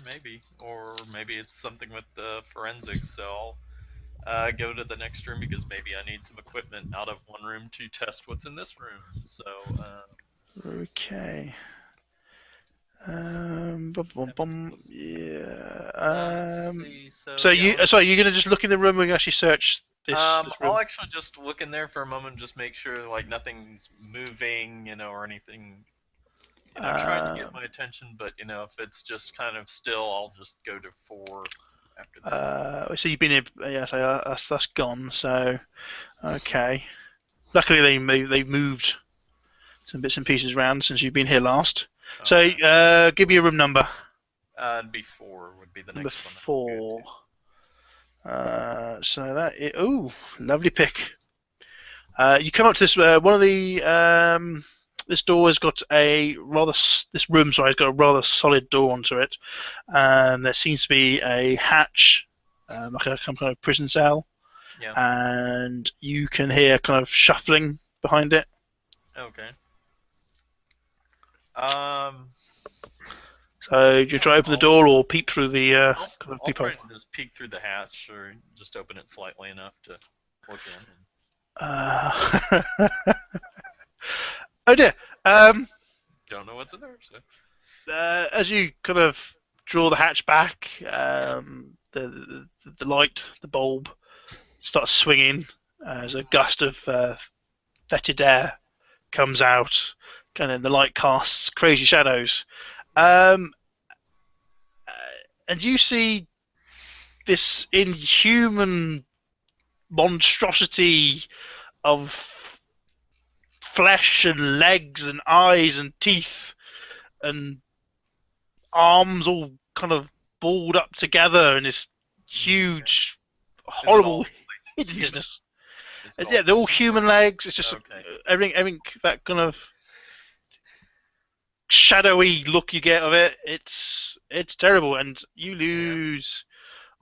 Maybe, or maybe it's something with the forensics. So I'll go to the next room because maybe I need some equipment out of one room to test what's in this room. So. Okay. Yeah. So you're gonna just look in the room and actually search this room? I'll actually just look in there for a moment, and just make sure like nothing's moving, or anything. Trying to get my attention, but if it's just kind of still, I'll just go to 4 after that. So you've been here, yeah. So that's gone. So okay. Luckily they've moved some bits and pieces around since you've been here last. Okay. So give me a room number. It'd be 4 would be the next one. 4. So that is, lovely pick. You come up to this one of the this door has got this room has got a rather solid door onto it, and there seems to be a hatch, like some kind of prison cell. Yeah. And you can hear kind of shuffling behind it. Okay. So do you try to open the door or peep through the I'll try and just peek through the hatch, or just open it slightly enough to look in. Oh dear. Don't know what's in there. So. As you kind of draw the hatch back, the light, the bulb, starts swinging as a gust of fetid air comes out, and then the light casts crazy shadows. And you see this inhuman monstrosity of flesh and legs and eyes and teeth and arms all kind of balled up together in this huge, horrible hideousness. Yeah, they're all human legs. It's just everything that kind of shadowy look you get of it. It's terrible, and you lose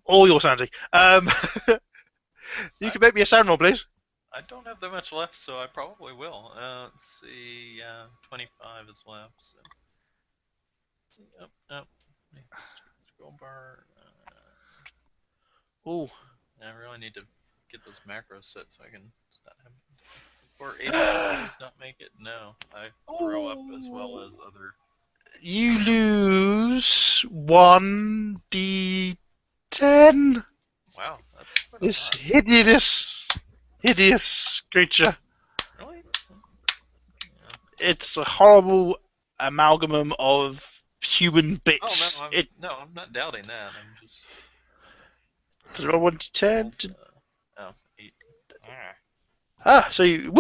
all your sanity. You can make me a sound roll, please. I don't have that much left, so I probably will. Let's see, 25 is left. So. Yep. Scroll bar. I really need to get those macros set so I can stop having. Or 80 does not make it. No, I throw up as well as other. You lose 1d10. Wow, that's quite a lot. This hideous creature. Really? It's a horrible amalgam of human Oh bits. I'm not doubting that. I'm just. Does it roll 1d10? Oh, 8. So you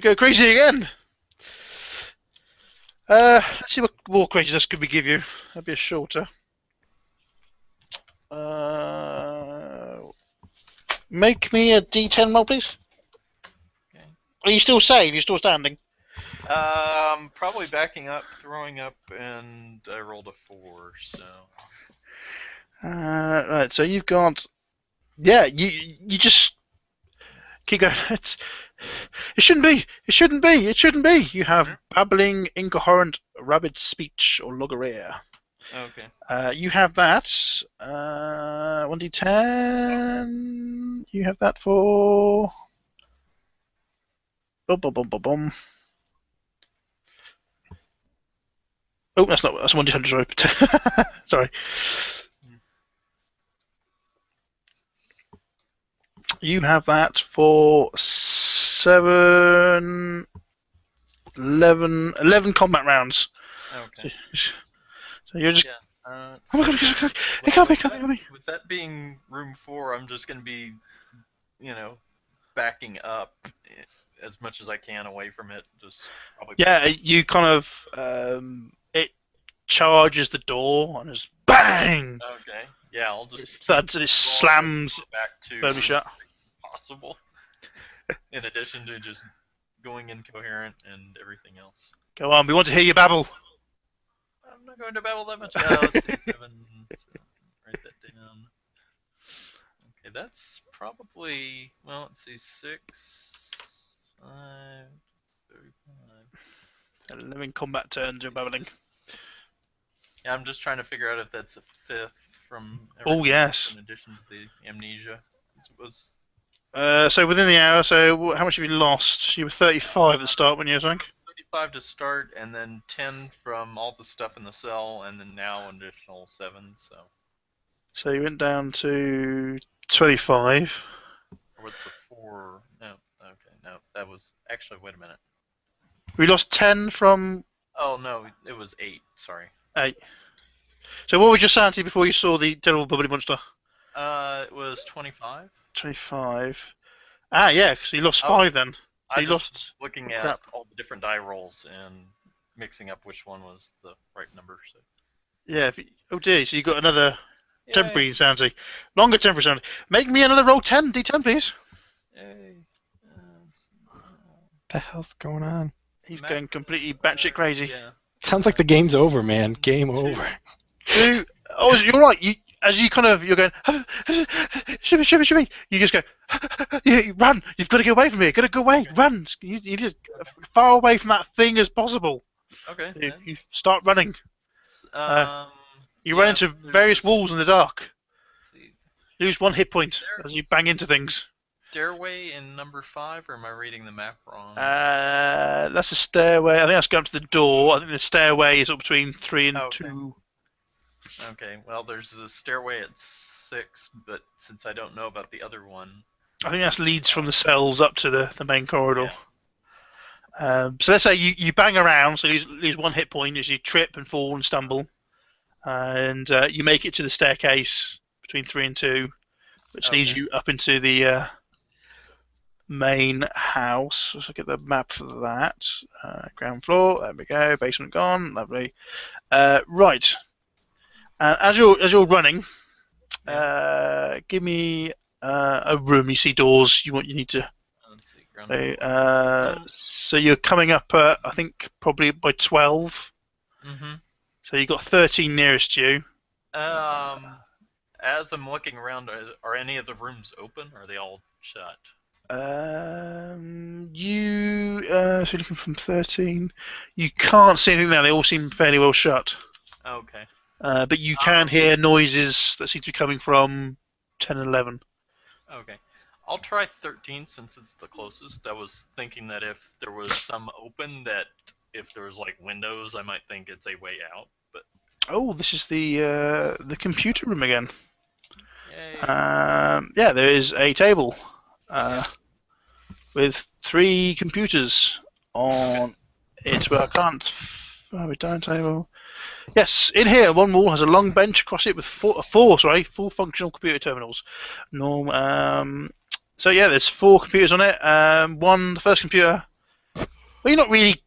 go crazy again. Let's see what more craziness could we give you. That'd be a shorter. Make me a d10 roll, please. Okay. Are you still safe? You're still standing? Probably backing up, throwing up, and I rolled a 4, so. Right, so you've got... Yeah, you just keep going. It shouldn't be. It shouldn't be. It shouldn't be. You have babbling, incoherent, rabid speech, or logorrhea. Okay. You have that. 1d10. You have that for... Boom, boom, boom, boom, boom. Oh, that's 1d100, sorry. Sorry. You have that for 11 combat rounds. Okay. So you're just... Yeah. Oh my god, it can't be. With that being room 4, I'm just going to be, backing up as much as I can away from it. Just probably. Yeah, you kind of... it charges the door and just bang! Okay. Yeah, I'll just... It thuds and it slams back to firmly shut. possible. In addition to just going incoherent and everything else. Go on, we want to hear you babble. I'm not going to babble that much. Let's see, 7. Write that down. Okay, that's probably, well, let's see, 6, 5, 35. 11 combat turns you're babbling. Yeah, I'm just trying to figure out if that's a 5th from Oh, yes. in addition to the amnesia. So within the hour, so how much have you lost? You were 35 at the start when you were saying? 35 to start, and then 10 from all the stuff in the cell, and then now an additional 7, so. So you went down to 25. Or what's the 4? No, okay, no, that was, actually, wait a minute. We lost 10 from... Oh, no, it was 8, sorry. 8. So what was your sanity before you saw the terrible bubbly monster? It was 25. 25. Ah, yeah, so you lost 5 then. So I you just lost... looking at all the different die rolls and mixing up which one was the right number. So. Yeah, oh dear, so you got another temporary insanity. Longer temporary insanity. Make me another roll 10, d10 please. Yay. What the hell's going on? He's going completely batshit crazy. Yeah. Sounds like the game's over, man. Game over. 2. Oh, you're right. You're going, shimmy. You just go, you run. You've got to get away from here. Got to go away. Okay. Run. You just far away from that thing as possible. Okay. You start running. You run into various walls in the dark. Lose 1 hit point as you bang into things. Stairway in number 5, or am I reading the map wrong? That's a stairway. I think that's going up to the door. I think the stairway is up between 3 and 2. Okay, well, there's a stairway at 6, but since I don't know about the other one... I think that leads from the cells up to the main corridor. Yeah. So let's say you bang around, so you lose 1 hit point as you trip and fall and stumble. And you make it to the staircase between 3 and 2, which leads you up into the main house. Let's look at the map for that. Ground floor, there we go. Basement gone, lovely. Right. As you're running, give me a room. You see doors. You need to. Let's see. So you're coming up. I think probably by 12. Mhm. So you got 13 nearest you. As I'm looking around, are any of the rooms open, or are they all shut? So looking from 13, you can't see anything there. They all seem fairly well shut. Okay. But you can hear noises that seem to be coming from 10 and 11. Okay. I'll try 13 since it's the closest. I was thinking that if there was some open, that if there was like windows, I might think it's a way out. But oh, this is the computer room again. Yay. Yeah, there is a table with 3 computers on it, but I can't. Have a dining table. Yes, in here, one wall has a long bench across it with four full-functional computer terminals. So yeah, there's 4 computers on it. The first computer. Well, you're not really,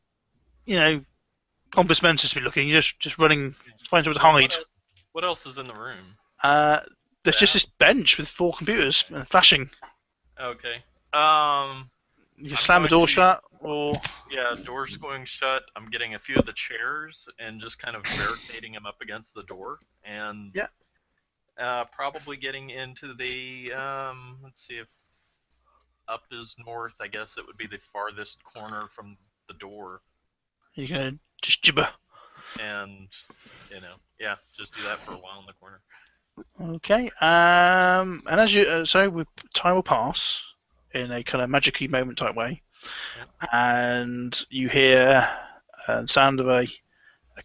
compass mentis to be looking. You're just running, find somewhere to hide. What else is in the room? There's just this bench with 4 computers flashing. Okay. You slam the door shut, or doors going shut. I'm getting a few of the chairs and just kind of barricading them up against the door, and probably getting into the let's see, if up is north, I guess it would be the farthest corner from the door. You're gonna just gibber. And just do that for a while in the corner. Okay. And as you time will pass in a kind of magic-y moment type way, and you hear the sound of a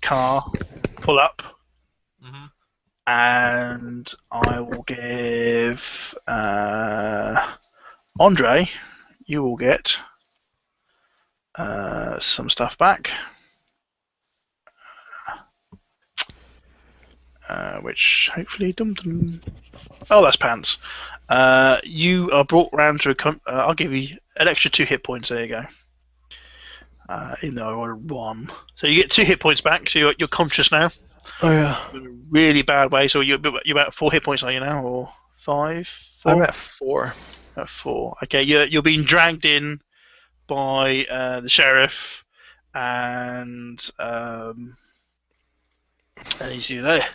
car pull up, and I will give Andre, you will get some stuff back, which hopefully oh, that's pants. You are brought round to I'll give you an extra 2 hit points. There you go. Even though I wanted 1, so you get 2 hit points back. So you're conscious now. Oh yeah. In a really bad way. So you're about 4 hit points, are you now, or 5? 4? I'm at 4. At 4. Okay. You're being dragged in by the sheriff, and he's there.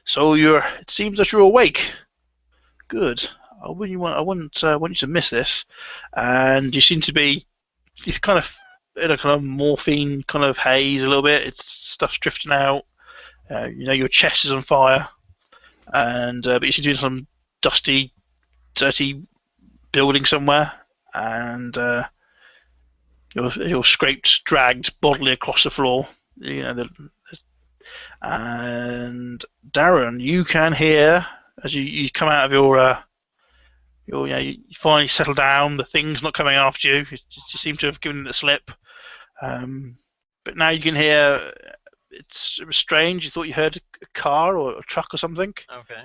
So it seems that you're awake. Good. I wouldn't want you to miss this. And you seem to be, you've kind of in a kind of morphine kind of haze a little bit. Stuff's drifting out. Your chest is on fire, and but you seem to be in some dusty, dirty building somewhere, and you're scraped, dragged bodily across the floor. And Darren, you can hear as you come out of you finally settle down. The thing's not coming after you. You seem to have given it the slip. But now you can hear. It was strange. You thought you heard a car or a truck or something. Okay.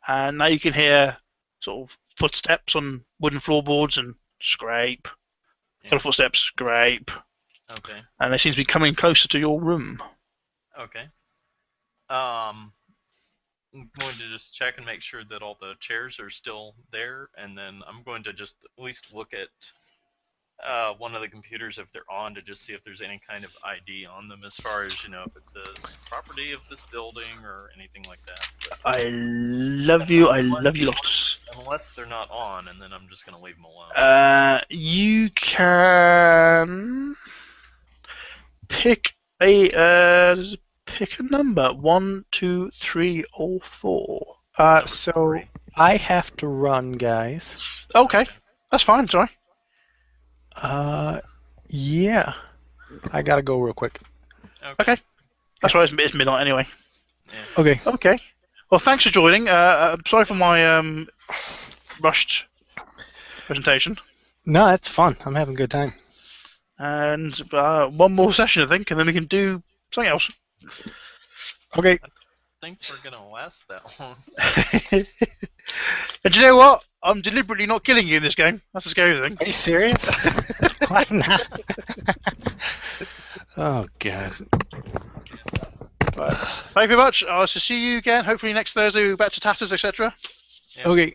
And now you can hear sort of footsteps on wooden floorboards and scrape. Yeah. Kind of footsteps, scrape. Okay. And they seem to be coming closer to your room. Okay. I'm going to just check and make sure that all the chairs are still there, and then I'm going to just at least look at one of the computers if they're on, to just see if there's any kind of ID on them, as far as, if it says property of this building or anything like that. But I love you lots. Unless they're not on, and then I'm just going to leave them alone. You can pick a number. 1, 2, 3, or 4. So 3. I have to run, guys. Okay, that's fine. Sorry. Yeah. I gotta go real quick. Okay. That's why it's midnight anyway. Yeah. Okay. Well, thanks for joining. I'm sorry for my rushed presentation. No, that's fun. I'm having a good time. And one more session, I think, and then we can do something else. Okay. I think we're going to last that long. And do you know what? I'm deliberately not killing you in this game. That's the scary thing. Are you serious? Why not? Oh, God. Thank you very much. I'll see you again, hopefully next Thursday. We're back to Tatters, etc. Yeah. Okay.